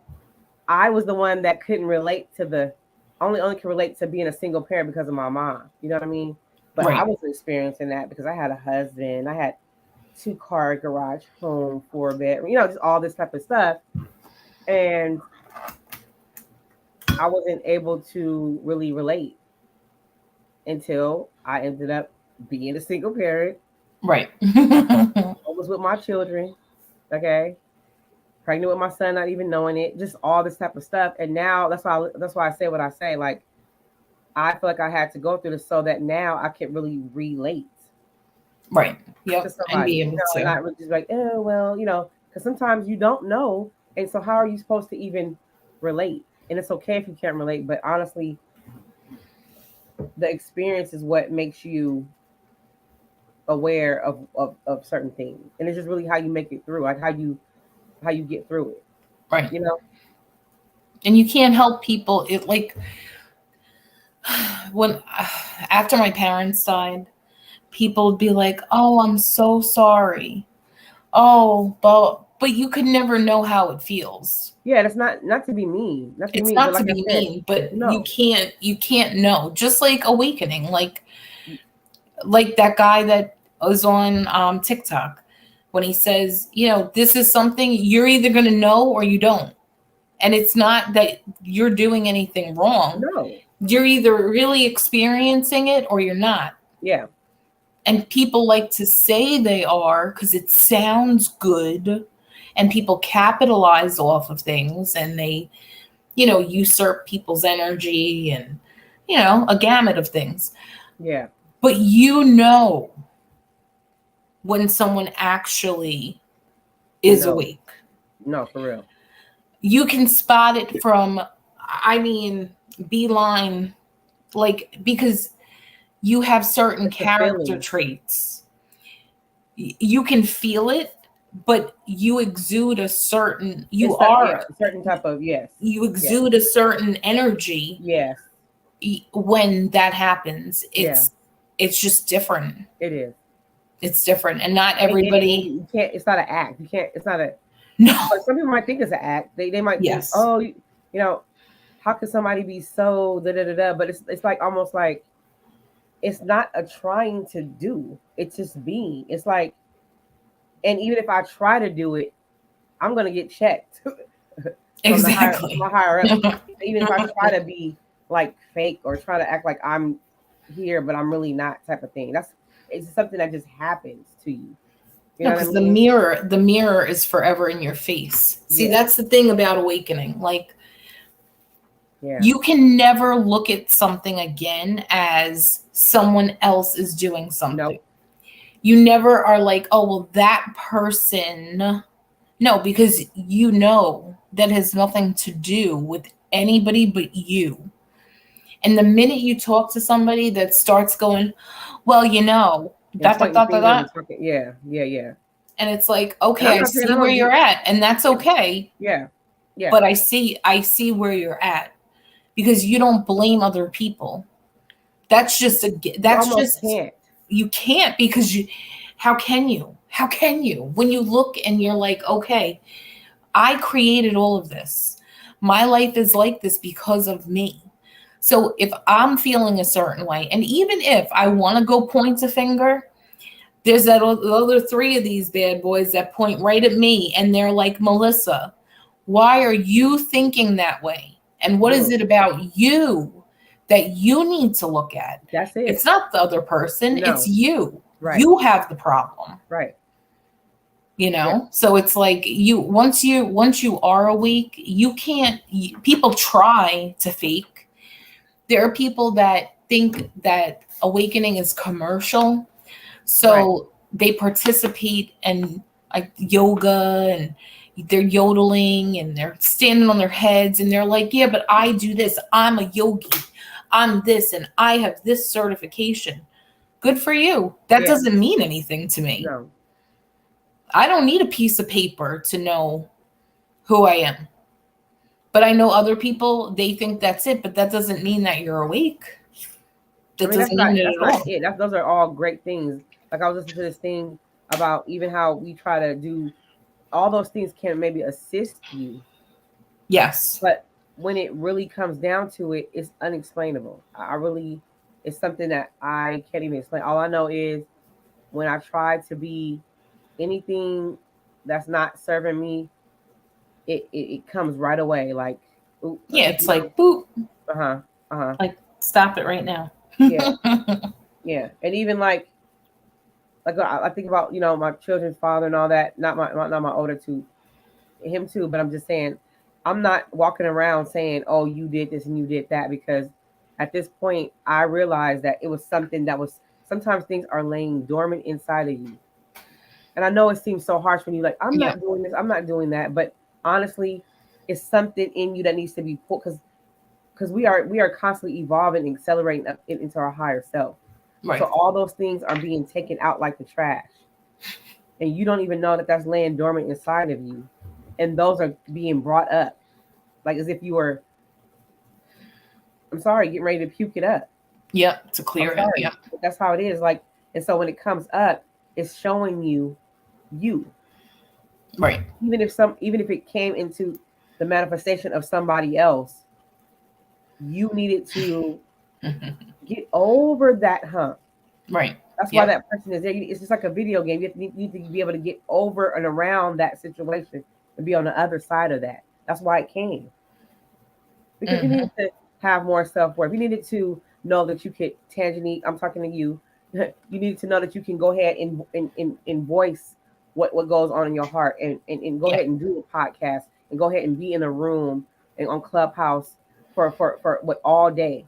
I was the one that couldn't relate to the only can relate to being a single parent because of my mom, you know what I mean? But I Right. was experiencing that because I had a husband, I had 2-car garage home, 4 bedroom, just all this type of stuff. And I wasn't able to really relate until I ended up being a single parent. Right. I was with my children, okay, pregnant with my son, not even knowing it, just all this type of stuff. And now that's why I say what I say. Like I feel like I had to go through this so that now I can really relate Right. to Yep. And somebody, be able and to. not really just like, oh well, because sometimes you don't know, and so how are you supposed to even relate? And it's okay if you can't relate, but honestly, the experience is what makes you aware of certain things, and it's just really how you make it through, like how you get through it, Right. you know. And you can't help people. It like when after my parents died, people would be like, "Oh, I'm so sorry." Oh, but you could never know how it feels. Yeah, that's not to be mean, not to be It's mean, but not to like I be said, mean, but you no. can't you can't know. Just like awakening, like that guy that was on TikTok when he says, this is something you're either going to know or you don't. And it's not that you're doing anything wrong. No. You're either really experiencing it or you're not. Yeah. And people like to say they are because it sounds good and people capitalize off of things and they, usurp people's energy and, a gamut of things. Yeah. But when someone actually is No. awake. No, for real. You can spot it from, I mean, beeline, like, because you have certain It's a character feeling. traits. You can feel it, but you exude It's a certain type of yes. you Yes. exude a certain energy Yes. when that happens. Yeah. It's just different. It is. It's different. And not And everybody, you can't. It's not an act. You can't. It's not a. no, But some people might think it's an act. They might think, yes, oh, how can somebody be so da da da da? But it's like almost like it's not a trying to do. It's just being. It's like, and even if I try to do it, I'm gonna get checked from exactly. my higher ups. Even if I try to be like fake or try to act like I'm here, but I'm really not, type of thing. It's something that just happens to you. You No, know what I because mean? the mirror is forever in your face. See, Yeah. that's the thing about awakening. Like, Yeah. you can never look at something again as someone else is doing something. Nope. You never are like, oh, well, that person. No, because you know that has nothing to do with anybody but you. And the minute you talk to somebody that starts going, well, And da da pointing da da fingers da, and talking. Yeah. Yeah. Yeah. and it's like, And okay, I'm I not saying see I where don't you're do. at, and that's okay. Yeah. Yeah. But I see where you're at because you don't blame other people. You That's almost just can't. you can't because how can you? How can you? When you look and you're like, okay, I created all of this. My life is like this because of me. So if I'm feeling a certain way, and even if I want to go point a finger, there's that other three of these bad boys that point right at me and they're like, Melissa, why are you thinking that way? And what is Look, it about you that you need to look at? that's It's it. not the other person, it's No. you. Right. You have the problem. Right. Yeah. So it's like once you are awake, you can't people try to fake. There are people that think that awakening is commercial, Right. so they participate in like yoga and they're yodeling and they're standing on their heads and they're like, yeah, but I do this, I'm a yogi, I'm this, and I have this certification. Good for you. That Yeah. doesn't mean anything to me. No. I don't need a piece of paper to know who I am. But I know other people, they think that's it, but that doesn't mean that you're awake. I That mean, doesn't mean it that's at not all. it. Those are all great things. Like I was listening to this thing about even how we try to do all those things can maybe assist you, Yes. but when it really comes down to it, it's unexplainable. I really, it's something that I can't even explain. All I know is when I try to be anything that's not serving me, it comes right away. Like, ooh, Yeah, it's like boop. uh huh, uh huh, Like stop it right now. yeah, yeah, and even like I think about my children's father and all that. Not my older two, him too. But I'm just saying, I'm not walking around saying, "Oh, you did this and you did that," because at this point, I realized that it was something that was sometimes things are laying dormant inside of you. And I know it seems so harsh when you like, I'm Yeah. not doing this, I'm not doing that, but honestly, it's something in you that needs to be pulled because we are constantly evolving and accelerating up into our higher self. So Right. all those things are being taken out like the trash, and you don't even know that that's laying dormant inside of you, and those are being brought up like as if you were, I'm sorry, getting ready to puke it up. Yep. To I'm clear it. sorry, Yep. but that's how it is. Like, and so when it comes up, it's showing you, Right. even if it came into the manifestation of somebody else, you needed to get over that hump. Right. That's why Yep. that person is there. It's just like a video game. You need to be able to get over and around that situation and be on the other side of that. That's why it came. Because you Hmm. needed to have more self worth. You needed to know that you could tangibly, I'm talking to you, you needed to know that you can go ahead and voice what goes on in your heart and go Yeah. ahead and do a podcast and go ahead and be in a room and on Clubhouse for what all day.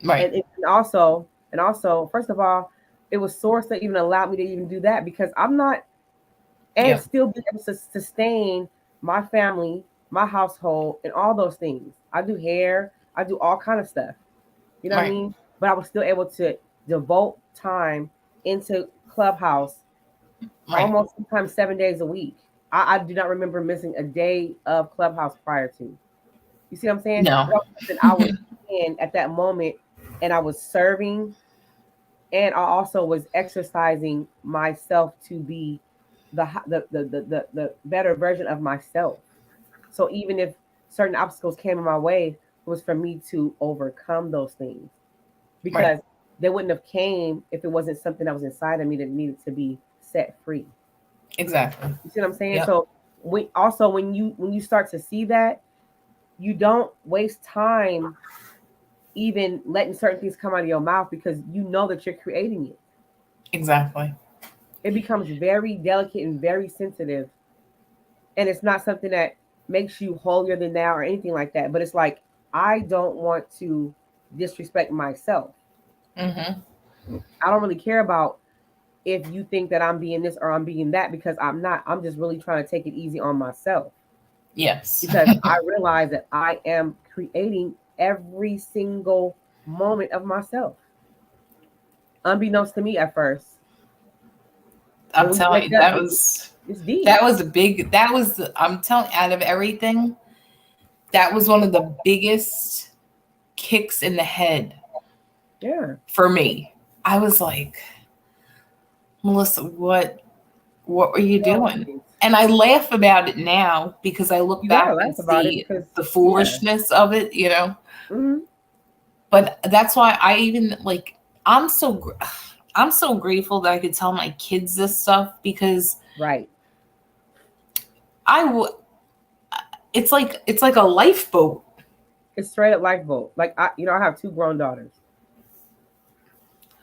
Right. And also, first of all, it was Source that even allowed me to even do that because I'm not, and Yeah. still be able to sustain my family, my household, and all those things. I do hair, I do all kind of stuff. You know what I Right. mean? But I was still able to devote time into Clubhouse Right. almost sometimes 7 days a week. I do not remember missing a day of Clubhouse prior to. You see what I'm saying? No. That was something I was in at that moment, and I was serving, and I also was exercising myself to be the better version of myself. So even if certain obstacles came in my way, it was for me to overcome those things Right. because they wouldn't have came if it wasn't something that was inside of me that needed to be set free. Exactly. You see what I'm saying? Yep. So when you start to see that, you don't waste time even letting certain things come out of your mouth because you know that you're creating it. Exactly. It becomes very delicate and very sensitive, and it's not something that makes you holier than thou or anything like that. But it's like I don't want to disrespect myself. Mm-hmm. I don't really care about if you think that I'm being this or I'm being that because I'm not. I'm just really trying to take it easy on myself Yes. because I realize that I am creating every single moment of myself, unbeknownst to me at first. When I'm we telling wake you, up, it's deep. that was a big, that was, I'm telling, out of everything, that was one of the biggest kicks in the head Yeah, for me. I was like, Melissa, what were you doing? always. And I laugh about it now because I look You gotta back and laugh about it see because the yeah, foolishness of it, you know. hmm But that's why I even like, I'm so I'm so grateful that I could tell my kids this stuff because right. I would, it's like a lifeboat. It's straight up lifeboat. Like I have two grown daughters.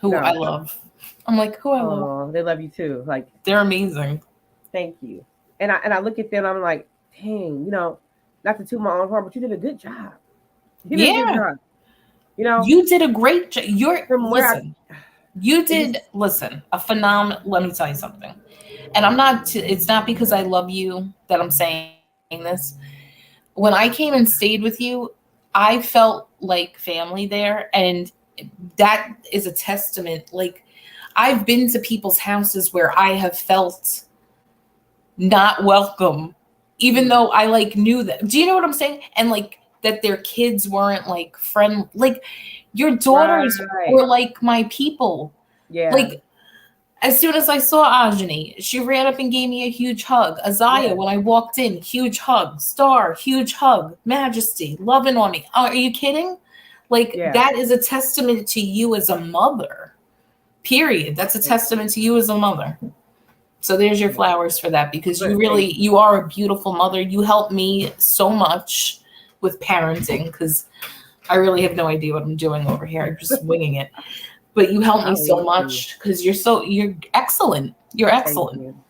Who I No, love. I'm like, who I love. oh, they love you too. Like, They're amazing. thank you. And I look at them. I'm like, dang, not to toot my own horn, but you did a good job. You did a good Yeah, job. You know, you did a great job. You're from where I, listen. You it just did listen. A phenomenal. Let me tell you something. And it's not because I love you that I'm saying this. When I came and stayed with you, I felt like family there, and that is a testament. Like, I've been to people's houses where I have felt not welcome, even mm, though I like knew that. Do you know what I'm saying? And like that their kids weren't like friend, like your daughters right. were like my people. Yeah. Like, as soon as I saw Ajani, she ran up and gave me a huge hug. Azaya, Yeah. when I walked in, huge hug. Star, huge hug. Majesty, loving on me. Are you kidding? Like, Yeah. that is a testament to you as a mother. Period. That's a Thank you. testament to you as a mother. So there's your Yeah. flowers for that because But thank you. you are a beautiful mother. You help me so much with parenting because I really have no idea what I'm doing over here. I'm just winging it. But you help I me so leave you. much because you're excellent. You're Thank excellent. you.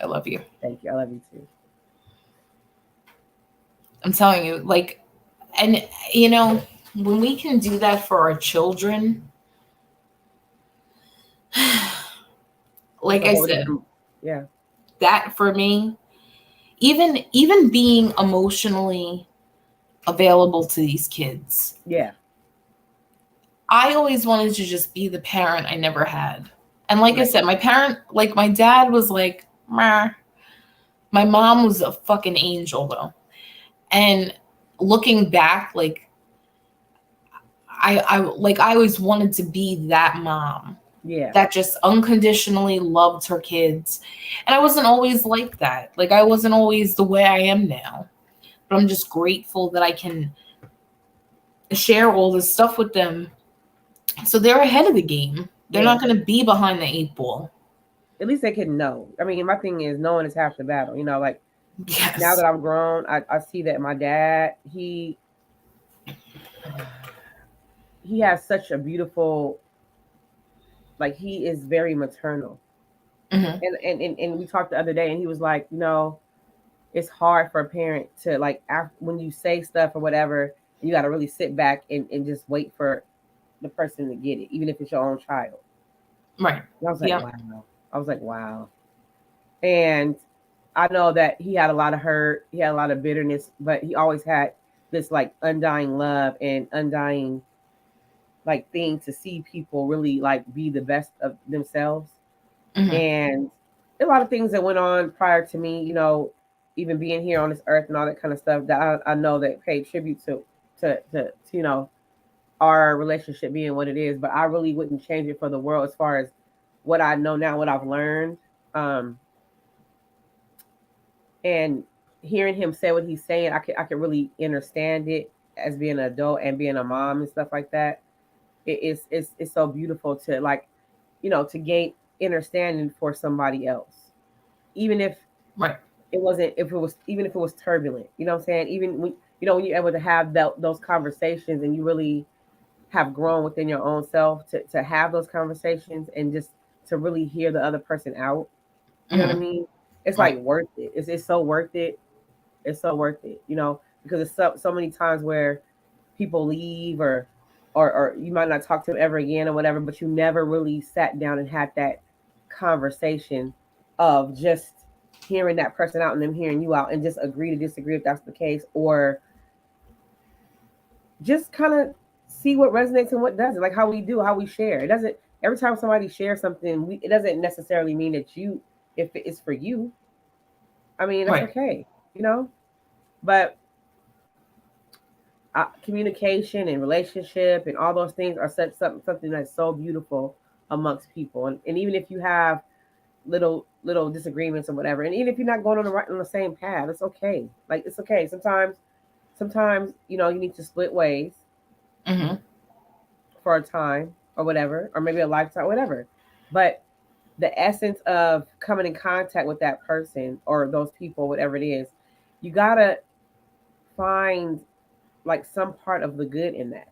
I love you. Thank you. I love you too. I'm telling you, like, and you know, when we can do that for our children, It's like a I whole said, different. Yeah. that for me, even being emotionally available to these kids, Yeah. I always wanted to just be the parent I never had. And like I Right. said, my parent, like my dad was like, meh. My mom was a fucking angel though. And looking back, like I always wanted to be that mom Yeah. that just unconditionally loved her kids. And I wasn't always like that. Like I wasn't always the way I am now. But I'm just grateful that I can share all this stuff with them. So they're ahead of the game. They're Yeah. not going to be behind the eight ball. At least they can know. I mean, my thing is knowing is half the battle. Like now Yes. that I'm grown, I see that my dad, he has such a beautiful, like he is very maternal. Hmm. And we talked the other day and he was like, it's hard for a parent to like after, when you say stuff or whatever, you got to really sit back and just wait for the person to get it, even if it's your own child. Right. And I was like, Yeah. wow. I was like, wow. And I know that he had a lot of hurt, he had a lot of bitterness, but he always had this like undying love and undying like thing to see people really like be the best of themselves. Hmm. And a lot of things that went on prior to me, even being here on this earth and all that kind of stuff that I know that paid tribute to our relationship being what it is. But I really wouldn't change it for the world as far as what I know now, what I've learned. Um, and hearing him say what he's saying, I could really understand it as being an adult and being a mom and stuff like that. It's so beautiful to like, to gain understanding for somebody else, even if Right. it wasn't, if it was, even if it was turbulent. You know what I'm saying? Even when you're able to have those conversations and you really have grown within your own self to have those conversations and just to really hear the other person out. You know what I Mm-hmm. mean? It's Right. like worth it. It's so worth it. It's so worth it. Because it's so many times where people leave or you might not talk to them ever again or whatever, but you never really sat down and had that conversation of just hearing that person out and them hearing you out and just agree to disagree if that's the case, or just kind of see what resonates and what doesn't, like how we share. It doesn't, every time somebody shares something, it doesn't necessarily mean that if it is for you, I mean, that's Right. okay, you know. But communication and relationship and all those things are something that's so beautiful amongst people, and even if you have little disagreements or whatever, and even if you're not going on the same path, it's okay. Like, it's okay. Sometimes you need to split ways Mm-hmm. for a time or whatever, or maybe a lifetime, whatever. But the essence of coming in contact with that person or those people, whatever it is, you gotta find like some part of the good in that, or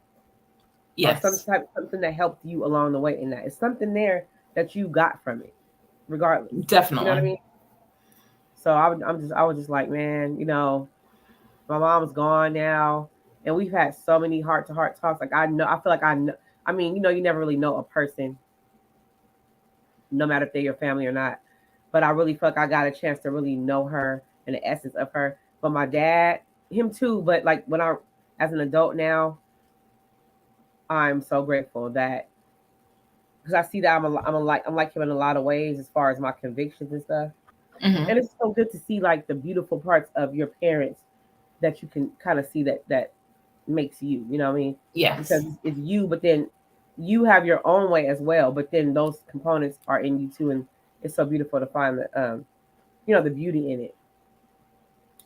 Yes. something that helped you along the way in that. It's something there that you got from it, regardless. You know what I Definitely. mean? So I was just like, man, my mom's gone now, and we've had so many heart to heart talks. Like, I feel like I know. I mean, you never really know a person, no matter if they're your family or not. But I really feel like I got a chance to really know her and the essence of her. But my dad, him too. But like as an adult now, I'm so grateful that, because I see that I'm like him in a lot of ways as far as my convictions and stuff. Mm-hmm. And it's so good to see like the beautiful parts of your parents that you can kind of see that makes you. You know what I mean? Because Yes. it's you, but then you have your own way as well. But then those components are in you too, and it's so beautiful to find the beauty in it.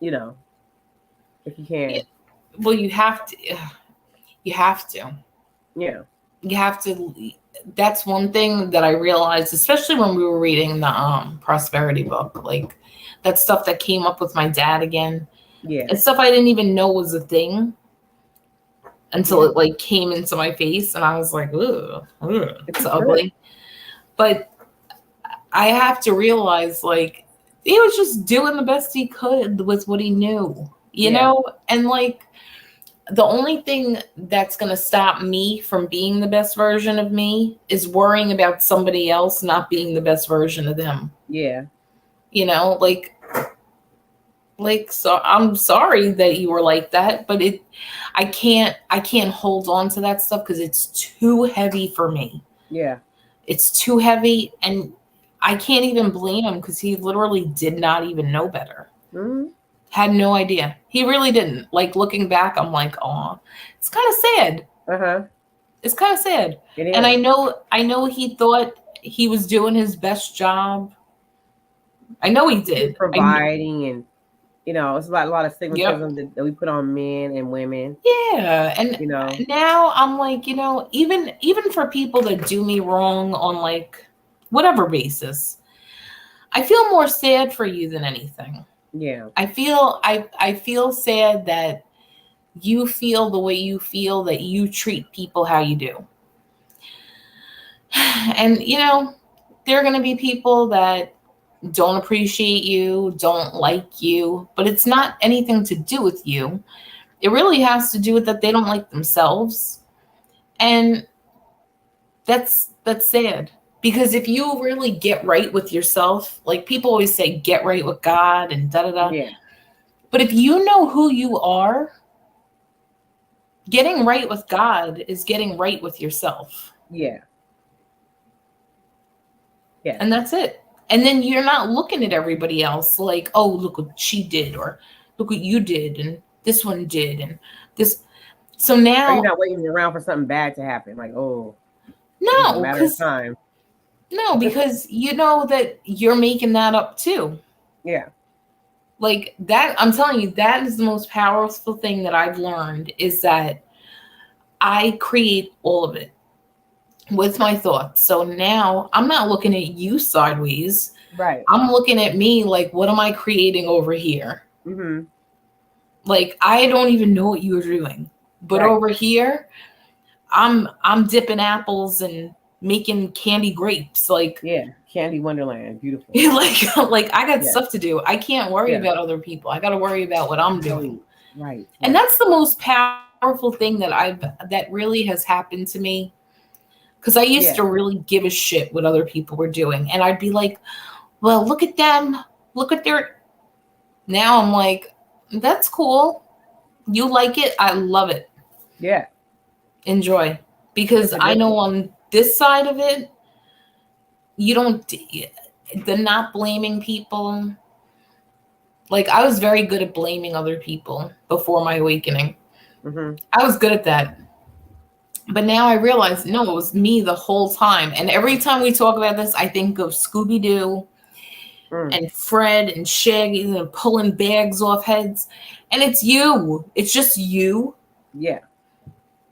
You know, if you Yeah. can. Well, you have to. You have to. Yeah. You have to. That's one thing that I realized, especially when we were reading the prosperity book. Like, that stuff that came up with my dad again. Yeah. And stuff I didn't even know was a thing until Yeah. it like came into my face, and I was like, "Ugh, ugh, It's it's a trip. ugly." But I have to realize, like, he was just doing the best he could with what he knew, Yeah. and like, the only thing that's going to stop me from being the best version of me is worrying about somebody else not being the best version of them. Yeah. You know, like, so I'm sorry that you were like that, but I can't hold on to that stuff because it's too heavy for me. Yeah. It's too heavy, and I can't even blame him because he literally did not even know better. Mm-hmm. Had no idea. He really didn't. Like, looking back, I'm like, oh, it's kind of sad. Uh-huh. It's kind of sad. It And I is. know I know he thought he was doing his best job. I know he He was did. providing, and it's a lot of Yep. stigmatism that we put on men and women. Yeah. And You know. now I'm like, even for people that do me wrong on like whatever basis, I feel more sad for you than anything. Yeah. I feel sad that you feel the way you feel, that you treat people how you do. And there are going to be people that don't appreciate you, don't like you, but it's not anything to do with you. It really has to do with that they don't like themselves. And that's sad. Because if you really get right with yourself, like people always say, get right with God and da da da. Yeah. But if you know who you are, getting right with God is getting right with yourself. Yeah. Yes. And that's it. And then you're not looking at everybody else like, oh, look what she did, or look what you did, and this one did, and this. So Are you now, not waiting around for something bad to happen? Like, oh, it's just a no, matter of because time. no, because you know that you're making that up too. Yeah. Like that, I'm telling you, that is the most powerful thing that I've learned, is that I create all of it with my thoughts. So now I'm not looking at you sideways. Right. I'm looking at me like, what am I creating over here? Mm-hmm. Like, I don't even know what you were doing, but Right. over here, I'm dipping apples and making candy grapes. Like, Yeah, Candy Wonderland, beautiful. like I got Yeah, stuff to do. I can't worry yeah, about other people. I got to worry about what I'm right, doing. right, And right. that's the most powerful thing that really has happened to me. Because I used to Yeah, really give a shit what other people were doing. And I'd be like, well, look at them. Look at their. Now I'm like, that's cool. You like it. I love it. yeah. Enjoy. Because It's a I know difference. on this side of it, you don't, the not blaming people. Like, I was very good at blaming other people before my awakening. Mm-hmm. I was good at that. But now I realize, no, it was me the whole time. And every time we talk about this, I think of Scooby Doo Mm, and Fred and Shaggy and pulling bags off heads. And it's you. It's just you. yeah.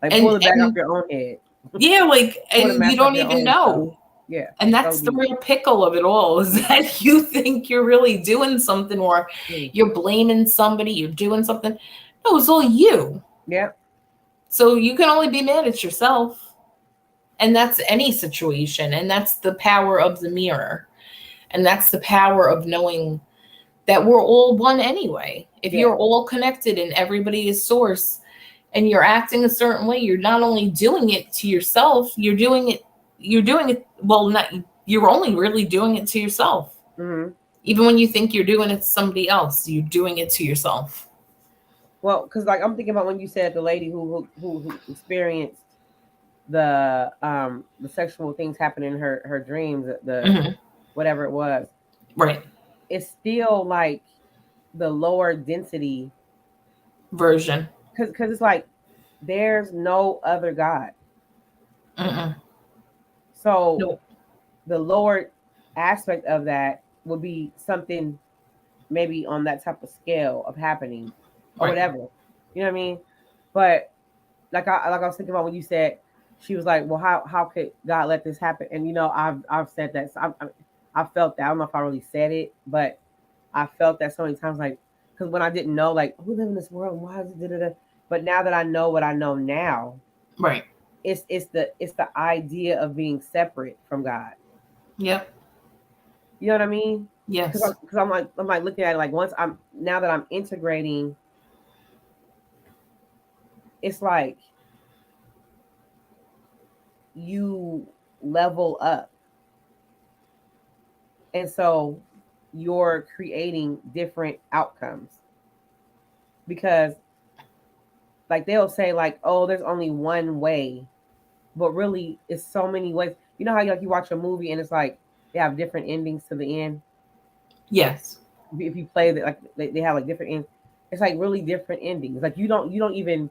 Like pull And the bag off and your own head. yeah, like, Pull the and you mask off don't your even own self. know. Yeah. And So that's the deep. real pickle of it all, is that you think you're really doing something, or Mm. you're blaming somebody, you're doing something. No, it's all you. Yeah. So you can only be mad at yourself. And that's any situation. And that's the power of the mirror. And that's the power of knowing that we're all one anyway. If Yeah. you're all connected and everybody is source, and you're acting a certain way, you're not only doing it to yourself, you're doing it, well, not, you're only really doing it to yourself. Mm-hmm. Even when you think you're doing it to somebody else, you're doing it to yourself. Well, because like I'm thinking about when you said the lady who experienced the sexual things happening in her dreams, the Hmm. whatever it was. Right. It's still like the lower density Version. because it's like there's no other God. Mm-mm. So Nope. the lower aspect of that would be something maybe on that type of scale of happening or Right. whatever. You know what I mean? But like I was thinking about when you said she was like, well, how could God let this happen? And I've said that. So I felt that. I don't know if I really said it, but I felt that so many times, like because when I didn't know, like who live in this world, why is it da-da-da? But now that I know what I know now, Right. it's the idea of being separate from God. Yep. You know what I mean? Because Yes. I'm like looking at it like once I'm now that I'm integrating, it's like you level up, and so you're creating different outcomes because like they'll say like, oh, there's only one way, but really it's so many ways. You know how you watch a movie and it's like they have different endings to the end. Yes. If you play that, like they have like different ends. It's like really different endings. Like you don't even have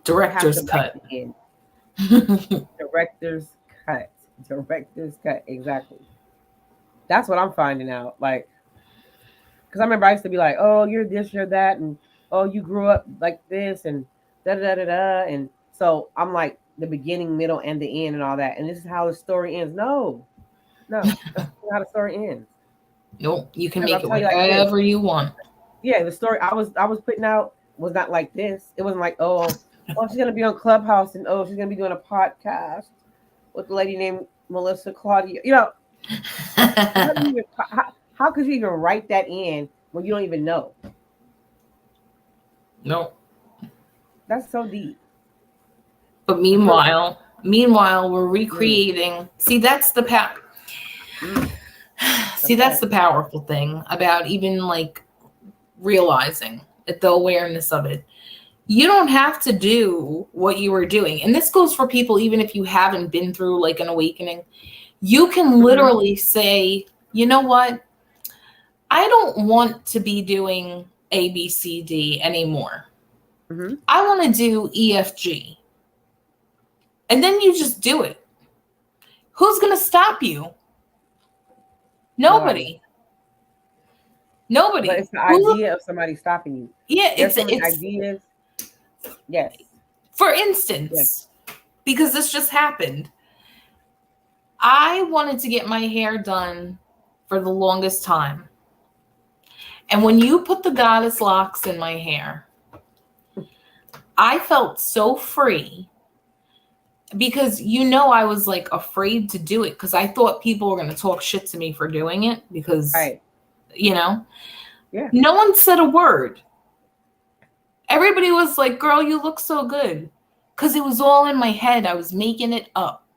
to Director's like cut. the end. Director's cut. Director's cut. Exactly. That's what I'm finding out. Like, because I remember I used to be like, oh, you're this, you're that, and oh, you grew up like this, and da da da da. And so I'm like the beginning, middle, and the end, and all that. And this is how the story ends. No, no, that's not how the story ends. Nope. You can Because I'll make it tell you like this. whatever you want. Yeah, the story I was putting out was not like this. It wasn't like, oh, she's gonna be on Clubhouse, and oh, she's gonna be doing a podcast with a lady named Melissa Claudia. How, do you even, how could you even write that in when you don't even know? Nope. That's so deep. But So, meanwhile, we're mm, recreating. See, that's the power. mm, See, that's that's right. the powerful thing about even like realizing that, the awareness of it. You don't have to do what you were doing. And this goes for people, even if you haven't been through like an awakening. You can Mm-hmm, literally say, you know what? I don't want to be doing ABCD anymore. mm-hmm. I want to do EFG. And then you just do it. Who's going to stop you? Nobody. Nobody. But Nobody. it's the Who? idea of somebody stopping you. Yeah, There's so many it's ideas. Yes. for Yes. instance, because this just happened. I wanted to get my hair done for the longest time. And when you put the goddess locks in my hair, I felt so free. because I was like afraid to do it because I thought people were going to talk shit to me for doing it because, Right. Yeah. No one said a word. Everybody was like, girl, you look so good. Because it was all in my head. I was making it up.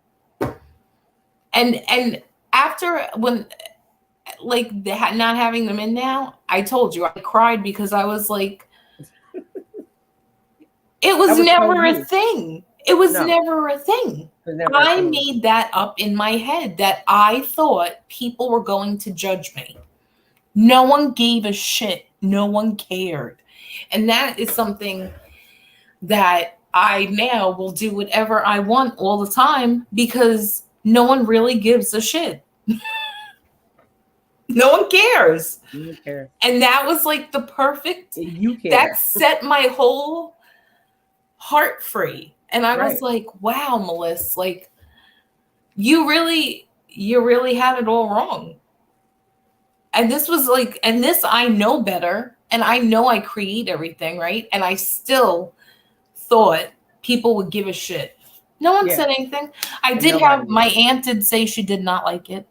And after when like not having them in now, I told you I cried because I was like, it was never a thing. It was never a thing. I made that up in my head that I thought people were going to judge me. No one gave a shit. No one cared. And that is something that I now will do whatever I want all the time because no one really gives a shit. No one cares. You care. And that was like the perfect, you care. That set my whole heart free. And I was like, wow, Melissa, like you really had it all wrong. And this was like, and this I know better. And I know I create everything, right? And I still thought people would give a shit. No one said anything. I did have my aunt did say she did not like it.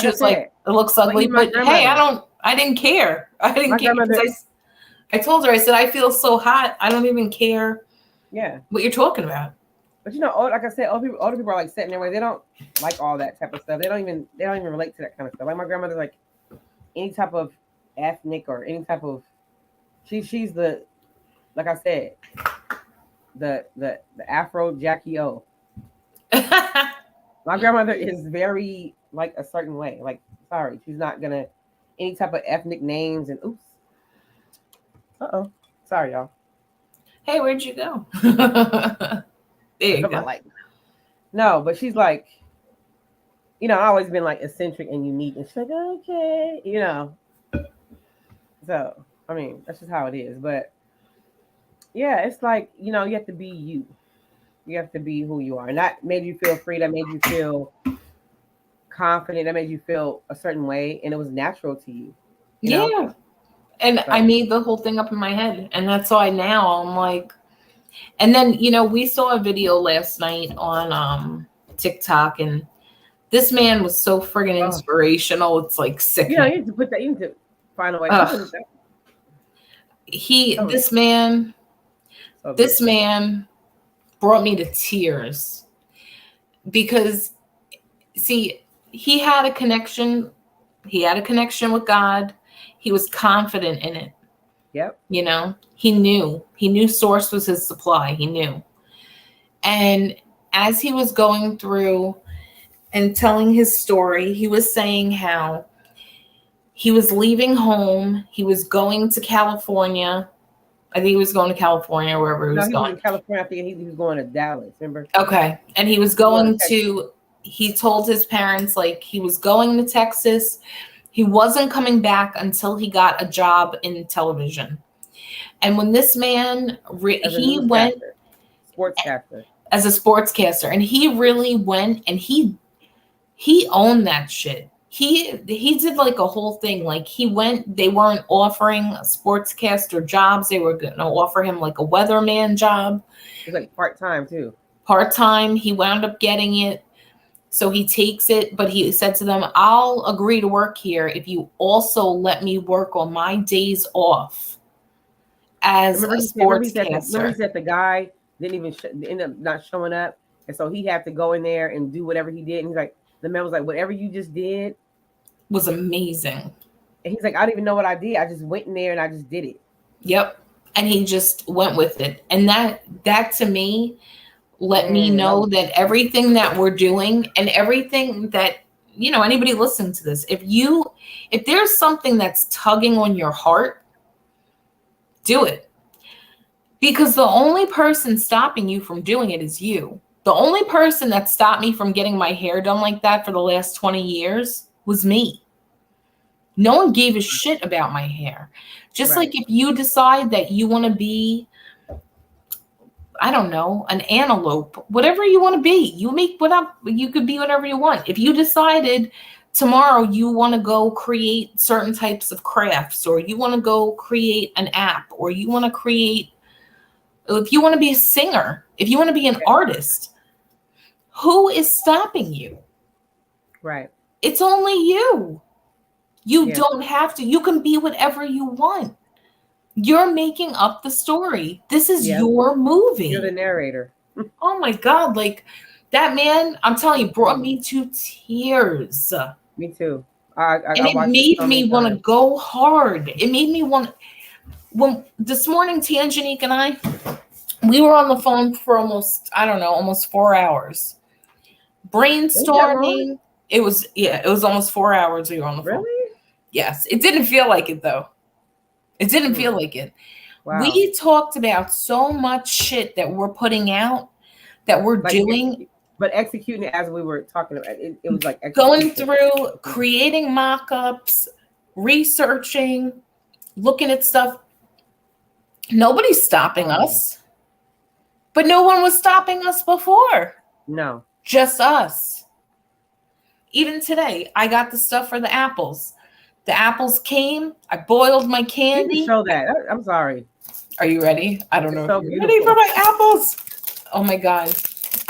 She was like, it looks ugly, but hey, I didn't care. I didn't care because I told her, I said, I feel so hot. I don't even care what you're talking about. But like I said, older people are like sitting there where they don't like all that type of stuff. They don't even relate to that kind of stuff. Like my grandmother's like any type of ethnic or any type of she's the, like I said, the Afro Jackie O. My grandmother is very like a certain way. Like, sorry, she's not gonna any type of ethnic names and oops. Sorry, y'all. Hey, where'd you go? There you go. Like, no, but she's like, I've always been like eccentric and unique, and she's like, okay, So, I mean, that's just how it is. But yeah, it's like, you have to be you. You have to be who you are. And that made you feel free. That made you feel confident. That made you feel a certain way. And it was natural to you. You know? And I made the whole thing up in my head. And that's why now I'm like, and then, we saw a video last night on TikTok, and this man was so friggin' inspirational. It's like sick. You need to put that, you need to find a way. This man brought me to tears because, see, he had a connection. He had a connection with God. He was confident in it. Yep. He knew source was his supply. He knew. And as he was going through and telling his story, he was saying how he was leaving home. He was going to California. I think he was going to California, wherever he was going. He was in California. I think he was going to Dallas, remember? Okay. And he was going to, he told his parents, like, he was going to Texas. He wasn't coming back until he got a job in television. And when this man, he went sportscaster. As a sportscaster, and he really went and he owned that shit. He did like a whole thing. Like he went, they weren't offering sportscaster jobs. They were going to offer him like a weatherman job. It was like part-time too. Part-time. He wound up getting it. So he takes it, but he said to them, I'll agree to work here if you also let me work on my days off as a sportscaster. Remember he said the guy didn't even end up not showing up. And so he had to go in there and do whatever he did. And he's like, the man was like, whatever you just did was amazing. And he's like, I don't even know what I did. I just went in there and I just did it. Yep. And he just went with it. And that to me let me know that everything that we're doing and everything that, anybody listening to this, if there's something that's tugging on your heart, do it. Because the only person stopping you from doing it is you. The only person that stopped me from getting my hair done like that for the last 20 years was me. No one gave a shit about my hair. Just like if you decide that you want to be, I don't know, an antelope, whatever you want to be, you could be whatever you want. If you decided tomorrow you want to go create certain types of crafts, or you want to go create an app, or if you want to be a singer, if you want to be an artist, Who is stopping you? Right. It's only you. You Yeah. don't have to. You can be whatever you want. You're making up the story. This is Yeah. your You're the movie. narrator. Oh my God. Like that man, I'm telling you, brought Mhm. me to tears. Me too. I And it watched it made so many me want to times. go hard. It made me want, when this morning, Tangenique and I, we were on the phone for almost, I don't know, almost 4 hours. It was that long? Brainstorming. It was, yeah, it was almost 4 hours we were on the phone. Really? Yes. It didn't feel like it though. It didn't Hmm. feel like it. Wow. We talked about so much shit that we're putting out, that we're Like doing, but executing it as we were talking about it, it was like going execution. through, creating mock ups, researching, looking at stuff. Nobody's stopping Oh, us, but no one was stopping us before. no. Just us. Even today, I got the stuff for the apples. The apples came. I boiled my You need to candy. show that. I'm sorry. Are you ready? I don't It's know if so you're ready for beautiful. my apples. Oh my God.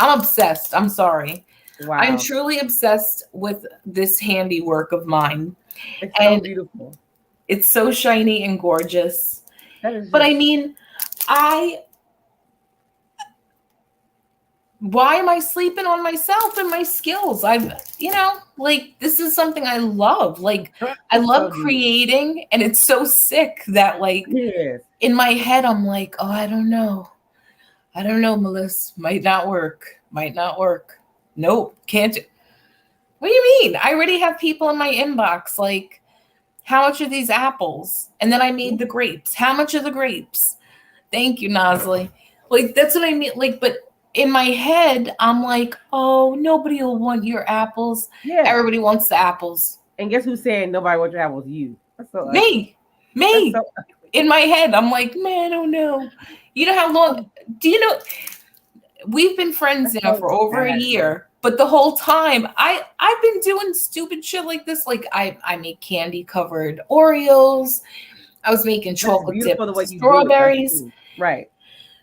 I'm obsessed. I'm sorry. I'm Wow. truly obsessed with this handiwork of mine. It's so And beautiful. it's so shiny and gorgeous. That is But I just mean, I why am I sleeping on myself and my skills? Like this is something I love. Like I it's love so deep. creating, and it's so sick that like Yes. in my head I'm like, oh, I don't know. I don't know, Melissa. Might not work. Might not work. Nope, can't do. What do you mean? I already have people in my inbox like, how much are these apples? And then I made the grapes. How much are the grapes? Thank you, Nosley. Like that's what I mean. Like, but in my head, I'm like, oh, nobody will want your apples. Yeah. Everybody wants the apples. And guess who's saying nobody wants to have was you? That's so ugly. Me, That's me. so In my head, I'm like, man, oh no. You know how long? Do you know? We've been friends that's now so for over a sad. year, but the whole time I've been doing stupid shit like this. Like I make candy covered Oreos. I was making But it's chocolate beautiful the dipped way you do it though strawberries, too. Right.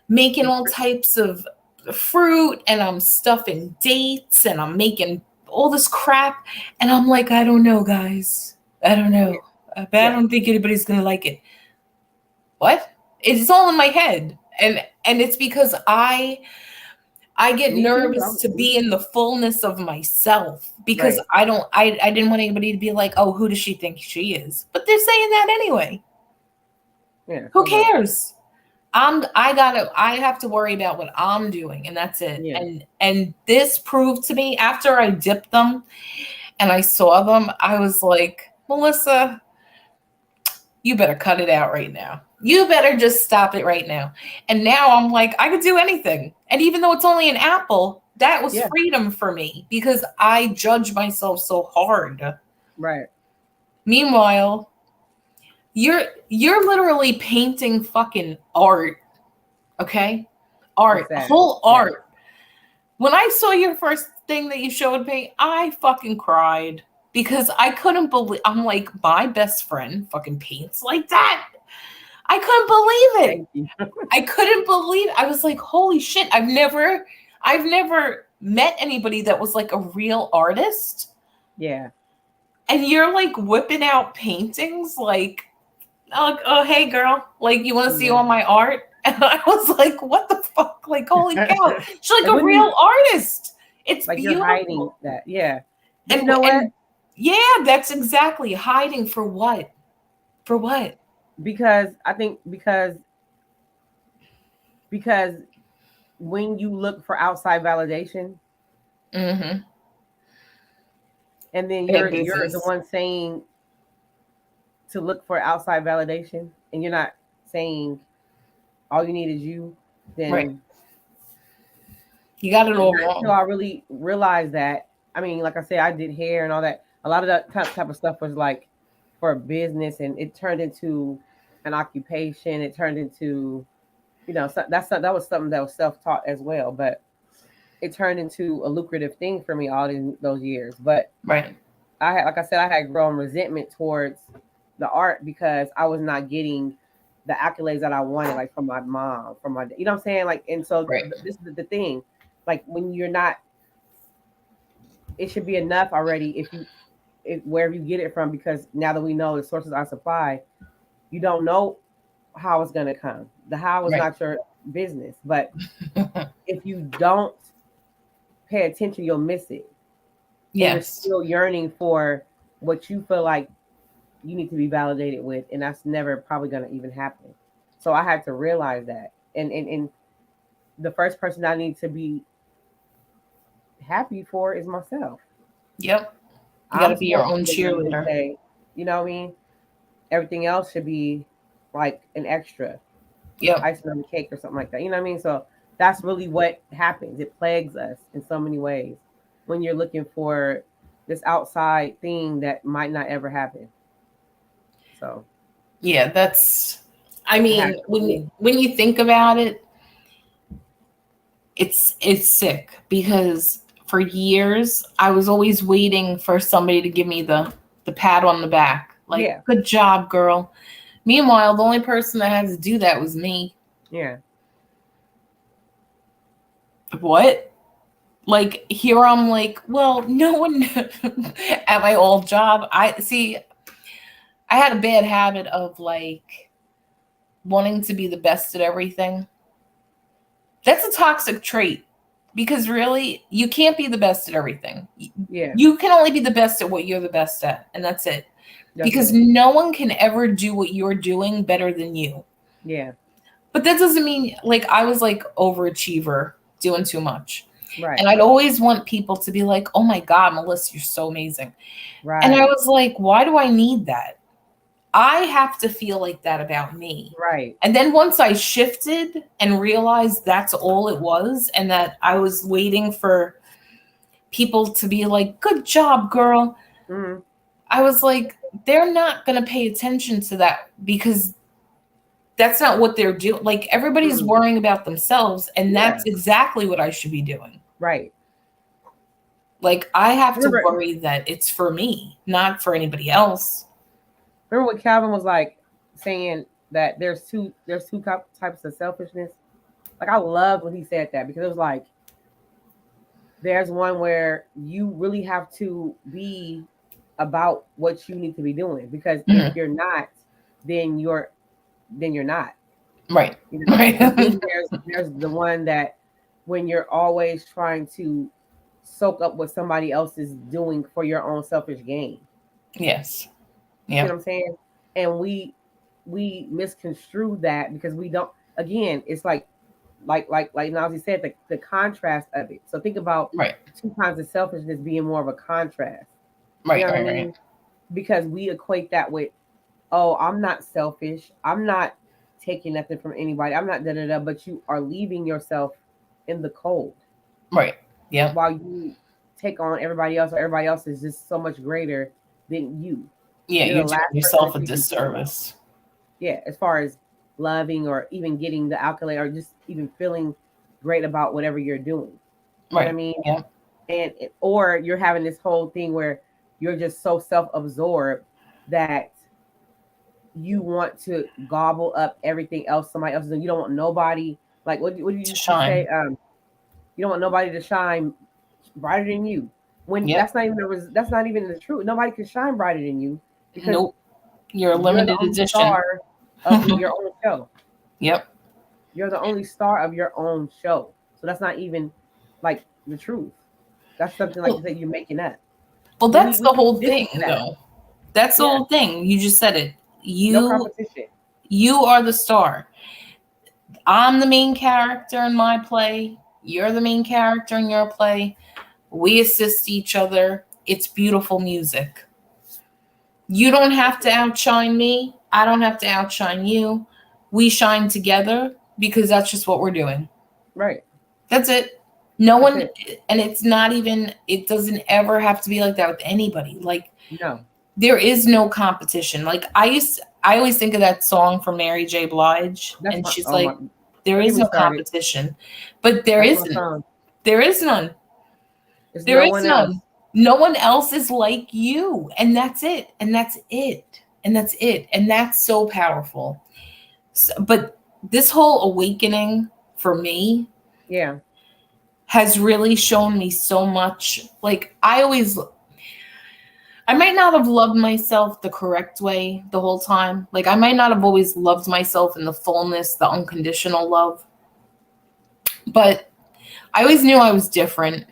making It's all types of fruit, and I'm stuffing dates, and I'm making all this crap. And I'm like, I don't know, guys. I don't yeah. know. I Yeah. don't think anybody's gonna like it. What? It's all in my head. And it's because I get Me too. nervous to be in the fullness of myself because Right. I didn't want anybody to be like, oh, who does she think she is? But they're saying that anyway. Yeah. Who So what? cares? I have to worry about what I'm doing, and that's it. Yeah. And this proved to me after I dipped them and I saw them, I was like, Melissa, you better cut it out right now. You better just stop it right now. And now I'm like, I could do anything. And even though it's only an apple, that was Yeah. freedom for me because I judge myself so hard. Right. Meanwhile, you're literally painting fucking art, okay? It's Art, sad. whole Yeah. art. When I saw your first thing that you showed me, I fucking cried because I couldn't believe. I'm like, my best friend fucking paints like that. I couldn't believe it. Thank you. I couldn't believe. I was like, holy shit! I've never met anybody that was like a real artist. Yeah. And you're like whipping out paintings, like, oh hey girl, like you want to see Yeah. all my art? And I was like, what the fuck? Like, holy cow, she's like And a when you real artist. It's like you're hiding beautiful. that. Yeah. But you And know what? and yeah, that's exactly hiding for what? For what? Because I think because when you look for outside validation Mm-hmm. and then Bad you're the business. one saying to look for outside validation and you're not saying all you need is you, Right. then You got it all not until wrong. I really realized that. I mean, like I said, I did hair and all that. A lot of that type of stuff was like for a business, and it turned into an occupation. It turned into, that was something that was self taught as well. But it turned into a lucrative thing for me all those years. But Right. I had, like I said, I had grown resentment towards the art because I was not getting the accolades that I wanted, like from my mom, from my, you know what I'm saying? Like, and so Right. this is the thing, like when you're not it should be enough already if wherever you get it from, because now that we know the sources are supply, you don't know how it's going to come. The how is Right. not your business, but if you don't pay attention, you'll miss it, and you're Yes. still yearning for what you feel like you need to be validated with, and that's never probably going to even happen. So I had to realize that, and the first person I need to be happy for is myself. Yep. You got I'm to be your supposed to own be the one to cheerleader. say, you know what I mean? Everything else should be like an extra Yep. icing on the cake or something like that. You know what I mean? So that's really what happens. It plagues us in so many ways when you're looking for this outside thing that might not ever happen. So Yeah, that's, I it has mean, to be. when you think about it, it's sick because for years I was always waiting for somebody to give me the pat on the back. Like, Yeah, good job, girl. Meanwhile, the only person that had to do that was me. yeah, What? Like, here I'm like, well, no one at my old job. I see, I had a bad habit of like wanting to be the best at everything. That's a toxic trait because really, you can't be the best at everything. yeah. You can only be the best at what you're the best at, and that's it. That's Because it. no one can ever do what you're doing better than you. Yeah, But that doesn't mean like I was like overachiever, doing too much. right, And I'd always want people to be like, "Oh my God, Melissa, you're so amazing." And I right, was like, "Why do I need that? I have to feel like that about me." right. And then once I shifted and realized that's all it was, and that I was waiting for people to be like, "Good job, girl," Mm-hmm. I was like, they're not going to pay attention to that because that's not what they're doing. Like, everybody's Mm-hmm. worrying about themselves, and Yeah, that's exactly what I should be doing. right. Like, I have to Remember, worry that it's for me, not for anybody else. remember what Calvin was like saying that there's two types of selfishness. Like I loved when he said that because it was like there's one where you really have to be about what you need to be doing, because if Mhm. you're not, then you're not, Right. you know. Right. And then there's the one that when you're always trying to soak up what somebody else is doing for your own selfish gain. Yes. You see what Yep. I'm saying? And we misconstrue that because we don't. Again, it's like Nazi said, the contrast of it. So think about Right. two kinds of selfishness being more of a contrast. You Right. know what I Right. Right. mean? Because we equate that with, oh, I'm not selfish. I'm not taking nothing from anybody. I'm not da da da. But you are leaving yourself in the cold Right. Yep. while you take on everybody else, or everybody else is just so much greater than you. Yeah. You're You're the doing last person yourself that a you can think about. disservice. Yeah, as far as loving or even getting the accolade or just even feeling great about whatever you're doing. You know what I Right. mean? Yep. And or you're having this whole thing where you're just so self-absorbed that you want to gobble up everything else somebody else is doing. You don't want nobody, like what did you To used to say? shine. You don't want nobody to shine brighter than you. When Yep. that's not even the truth. Nobody can shine brighter than you because Nope. You're a you're the limited only edition. star of your own show. Yep. You're the only star of your own show. So that's not even like the truth. That's something like you Well, said you're making up. well, But that's we the whole keep thing, missing that. though. That's the Yeah. whole thing. You just said it. No You competition. you are the star. I'm the main character in my play. You're the main character in your play. We assist each other. It's beautiful music. You don't have to outshine me. I don't have to outshine you. We shine together because that's just what we're doing. Right. That's it. No That's one, it. and it's not even, it doesn't ever have to be like that with anybody. Like, No. there is no competition. Like, I always think of that song from Mary J. Blige, That's and my she's oh my like, there don't get is me no started. competition, but there That's my isn't. song. There is none. It's There no is one else. none. No one else is like you. And that's it. And that's it. And that's it. And that's so powerful. So, but this whole awakening for me, Yeah. has really shown me so much. Like I might not have loved myself the correct way the whole time. Like I might not have always loved myself in the fullness, the unconditional love. But I always knew I was different.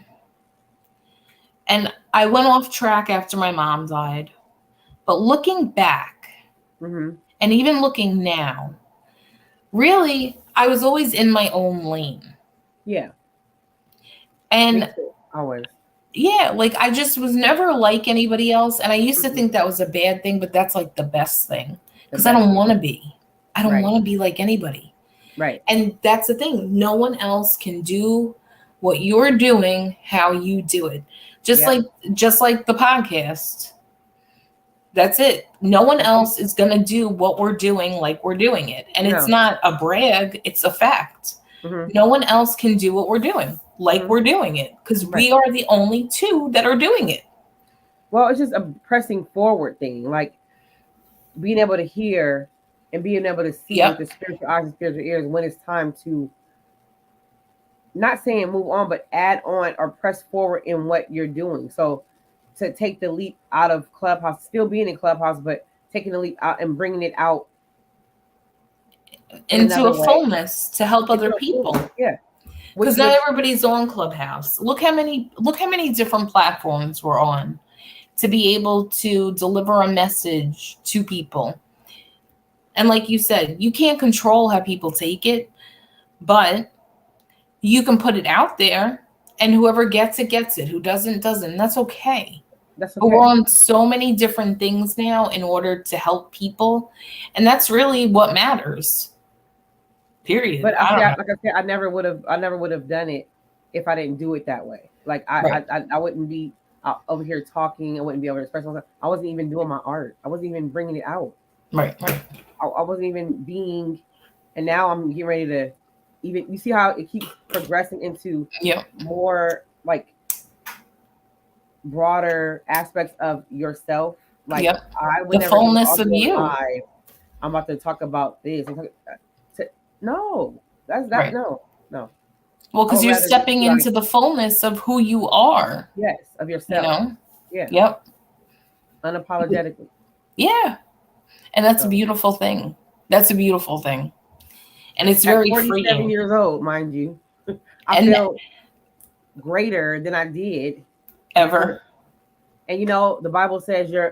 And I went off track after my mom died. But looking back, Mm-hmm. and even looking now, really, I was always in my own lane. Yeah. Me And too. Always. yeah, like I just was never like anybody else. And I used to Mm-hmm. think that was a bad thing, but that's like the best thing. The Because I best don't want to thing. be. I don't Right. want to be like anybody. Right. And that's the thing. No one else can do what you're doing how you do it. Just Yep. like just like the podcast. That's it. No one That's it. else is going to do what we're doing like we're doing it. And it's No. not a brag, it's a fact. Mm-hmm. No one else can do what we're doing like Mm-hmm. we're doing it because Right. we are the only two that are doing it. Well, it's just a pressing forward thing, like being able to hear and being able to see with the Yep. spiritual eyes and spiritual ears when it's time to, not saying move on, but add on or press forward in what you're doing. So to take the leap out of Clubhouse, still being in Clubhouse, but taking the leap out and bringing it out in Into another a way. fullness to help Into other a people. fullness, yeah. Because not everybody's on Clubhouse. Look how many different platforms we're on to be able to deliver a message to people. And like you said, you can't control how people take it, but you can put it out there and whoever gets it gets it. Who doesn't doesn't. That's okay. That's But we're okay. on so many different things now in order to help people, and that's really what matters. Period. But I I see, don't know. like I said, I never would have done it if I didn't do it that way. Like Right. I wouldn't be over here talking. I wouldn't be able to express myself. I wasn't even doing my art. I wasn't even bringing it out. Right. Right. I wasn't even being, and now I'm getting ready to even. You see how it keeps progressing into Yep. more like broader aspects of yourself. Like Yep. I would The never think, fullness I'll of go you. live. I'm about to talk about this. No, that's that. Right. No, no. Well, I because would you're rather just stepping be like, into the fullness of who you are, yes, of you yourself. know? Yeah, Yep. unapologetically. Yeah. And that's a So beautiful thing. That's a beautiful thing. And it's at very 47 freeing. years old, mind you, I And feel greater than I did ever. before. And you know, the Bible says your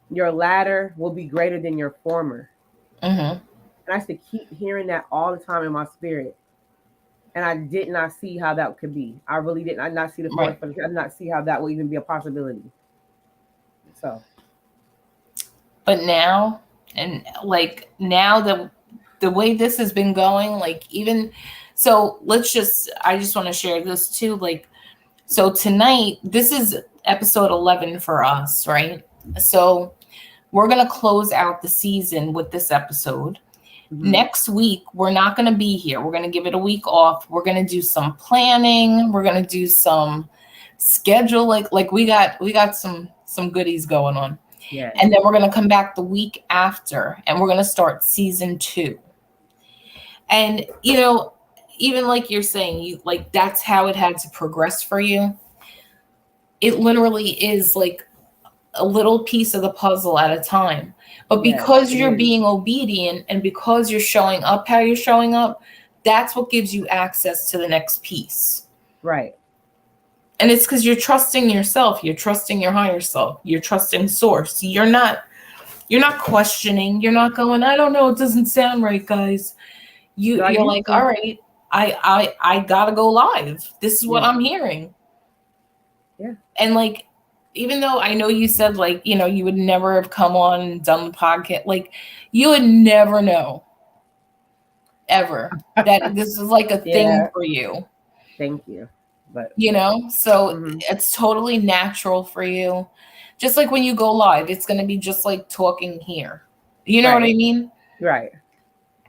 latter will be greater than your former. Mm-hmm. And I used to keep hearing that all the time in my spirit. And I did not see how that could be. I really didn't. I did not see the forest Right. for the. I did not see how that would even be a possibility. So But now, and like now the way this has been going, like even so I just want to share this too. Like, so tonight, this is episode 11 for us, right? So we're going to close out the season with this episode. mhm. Next week, we're not going to be here. We're going to give it a week off. We're going to do some planning. We're going to do some schedule. Like we got some goodies going on. Yes, And then we're going to come back the week after and we're going to start season 2. And, even like you're saying, you like that's how it had to progress for you. It literally is like a little piece of the puzzle at a time. But yes, because it you're is. being obedient and because you're showing up how you're showing up, that's what gives you access to the next piece. Right. And it's because you're trusting yourself, you're trusting your higher self, you're trusting source. You're not questioning, you're not going, I don't know, it doesn't sound right, guys. But I You're used like, all to. right, I gotta go live. This is what Yeah. I'm hearing. Yeah. And like, even though I know you said like, you would never have come on and done the podcast, like you would never know ever that this is like a thing Yeah. for you, Thank you. But so mhm. it's totally natural for you. Just like when you go live, it's going to be just like talking here. You know what I Right. mean? Right.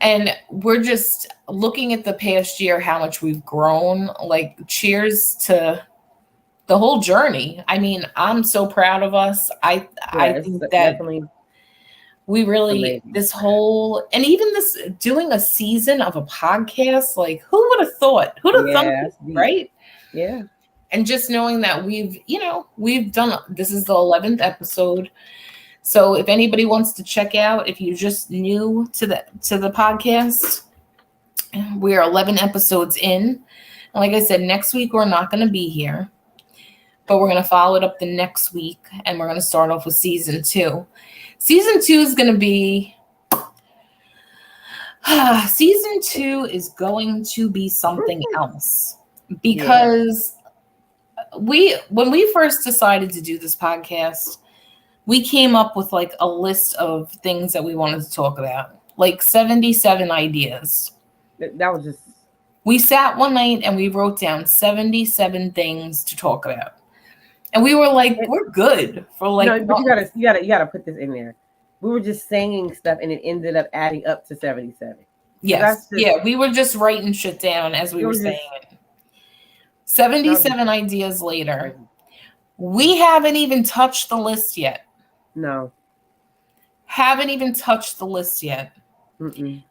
And we're just looking at the past year, how much we've grown. Like, cheers to the whole journey. I mean, I'm so proud of us. I Yes. think that Definitely. We really, Amazing. this whole, and even this, doing a season of a podcast, like who would have thought? Who'd have thunk Yeah, it, that's deep. right? Yeah. And just knowing that we've done, this is the 11th episode. So if anybody wants to check out, if you just new to the podcast, we are 11 episodes in. And like I said, next week we're not going to be here, but we're going to follow it up the next week, and we're going to start off with season 2. Season 2 is going to be season 2 is going to be something else, because when we first decided to do this podcast, we came up with like a list of things that we wanted to talk about, like 77 ideas. That was just. We sat one night and we wrote down 77 things to talk about. And we were like, we're good for like. No, but you gotta put this in there. We were just saying stuff, and it ended up adding up to 77. Yes, we were just writing shit down as we were saying it. 77 ideas later, we haven't even touched the list yet. No, haven't even touched the list yet. Mm-mm.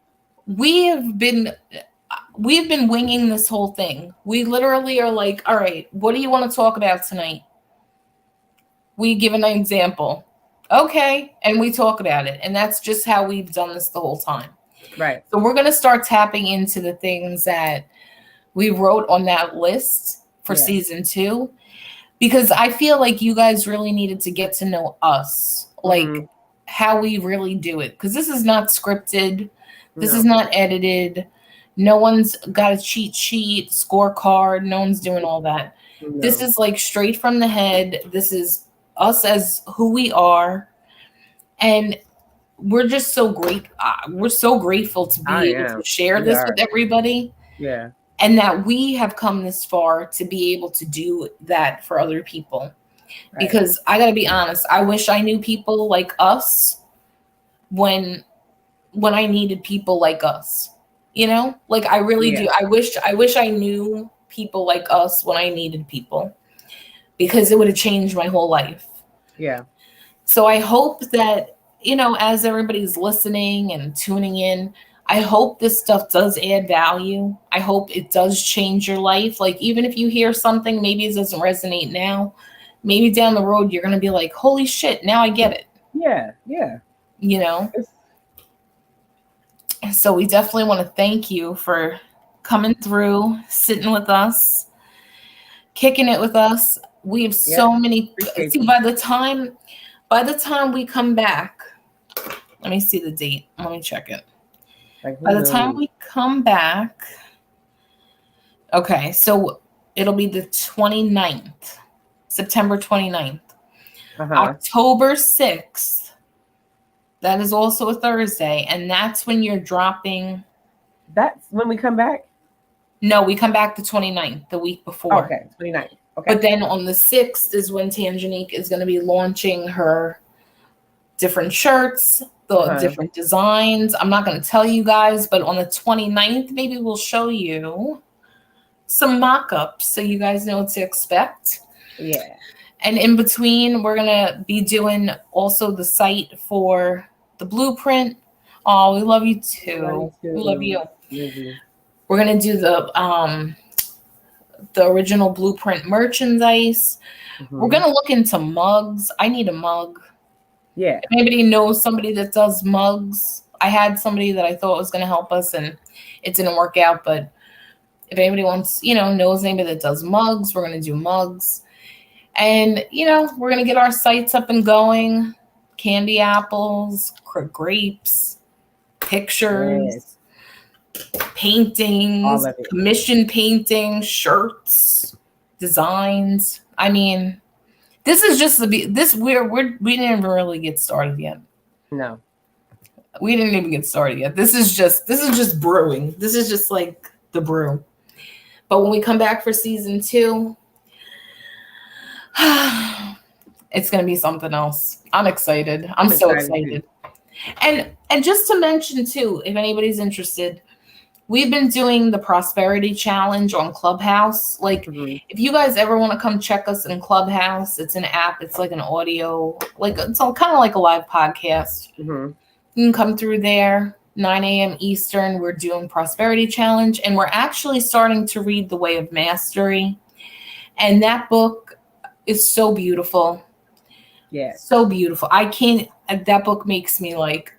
We've been winging this whole thing. We literally are like, all right, what do you want to talk about tonight? We give an example. Okay. And we talk about it. And that's just how we've done this the whole time. Right. So we're going to start tapping into the things that we wrote on that list for season 2, because I feel like you guys really needed to get to know us, like how we really do it. Because this is not scripted. This is not edited. No one's got a cheat sheet, scorecard. No one's doing all that. No. This is like straight from the head. This is us as who we are. And we're just so great. We're so grateful to be able to share this with everybody. Yeah. And that we have come this far to be able to do that for other people. Right. Because I got to be honest, I wish I knew people like us when I needed people like us. You know? Like I really do. I wish I knew people like us when I needed people, because it would have changed my whole life. Yeah. So I hope that, as everybody's listening and tuning in, I hope this stuff does add value. I hope it does change your life. Like, even if you hear something, maybe it doesn't resonate now, maybe down the road, you're going to be like, holy shit, now I get it. Yeah. Yeah. So we definitely want to thank you for coming through, sitting with us, kicking it with us. We have so many. See, by the time we come back, let me see the date. Let me check it. By the time we come back, okay, so it'll be the 29th, September 29th. October 6th, that is also a Thursday, and that's when you're dropping. That's when we come back? No, we come back the 29th, the week before. Okay, 29th. Okay. But then on the 6th is when Tangenique is going to be launching her different shirts, the different designs. I'm not going to tell you guys, but on the 29th, maybe we'll show you some mock-ups so you guys know what to expect. Yeah. And in between, we're going to be doing also the site for the blueprint. Oh, we love you too. We love you. Mm-hmm. We're going to do the original blueprint merchandise. Mm-hmm. We're going to look into mugs. I need a mug. Yeah. If anybody knows somebody that does mugs, I had somebody that I thought was going to help us, and it didn't work out. But if anybody wants, knows anybody that does mugs, we're going to do mugs. And, we're going to get our sites up and going. Candy apples, grapes, pictures, paintings, commission painting, shirts, designs. I mean, this is just we didn't even really get started yet. No. We didn't even get started yet. This is just brewing. This is just like the brew. But when we come back for season 2, it's going to be something else. I'm excited. I'm so excited. And just to mention too, if anybody's interested, we've been doing the Prosperity Challenge on Clubhouse. Like, if you guys ever want to come check us in Clubhouse, it's an app. It's like an audio, like it's kind of like a live podcast. You can come through there, 9 a.m. Eastern. We're doing Prosperity Challenge, and we're actually starting to read The Way of Mastery. And that book is so beautiful. Yeah. So beautiful. I can't, that book makes me like,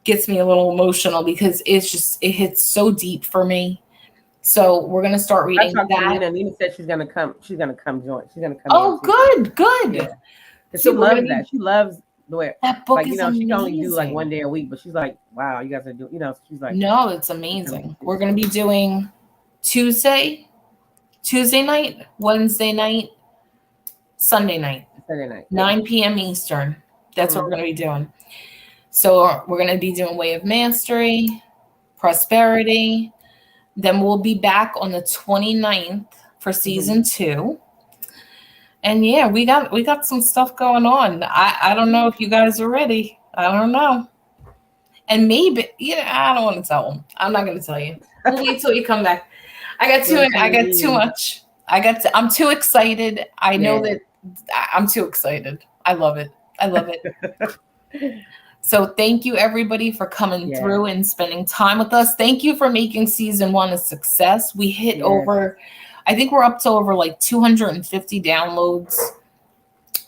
gets me a little emotional because it hits so deep for me. So we're going to start I reading talked to that. Nina. Nina said she's gonna come. She's gonna come join. She's gonna come in Oh, too. good, good. Yeah, because See, she we're going to loves be, that. She loves the way, that book like, is she can only do like amazing. 1 day a week, but she's like, wow, you guys are doing. She's like, No, it's she's coming amazing. too. We're going to be doing Tuesday night, Wednesday night, Sunday night, Sunday night. Yeah. 9 p.m. Eastern. That's what we're Mhm. going to be doing. So we're going to be doing Way of Mastery, Prosperity. Then we'll be back on the 29th for season 2. And yeah, we got some stuff going on. I don't know if you guys are ready. I don't know. And maybe, I don't want to tell them. I'm not going to tell you. We'll wait till you come back. I got too much. I'm too excited. I know Yeah. that I'm too excited. I love it. I love it. So thank you everybody for coming Yeah. through and spending time with us. Thank you for making season 1 a success. We hit over, I think we're up to over like 250 downloads.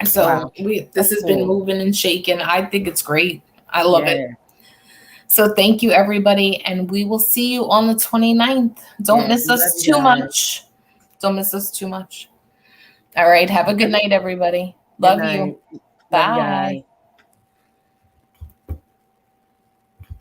So Wow. this That's has been cool. moving and shaking. I think it's great. I love it. Yeah. So thank you everybody, and we will see you on the 29th. Don't Yeah. miss We love us you too guys. much. Don't miss us too much. All right. Have a good night, everybody. Good Love you. night. Love you Bye. guys.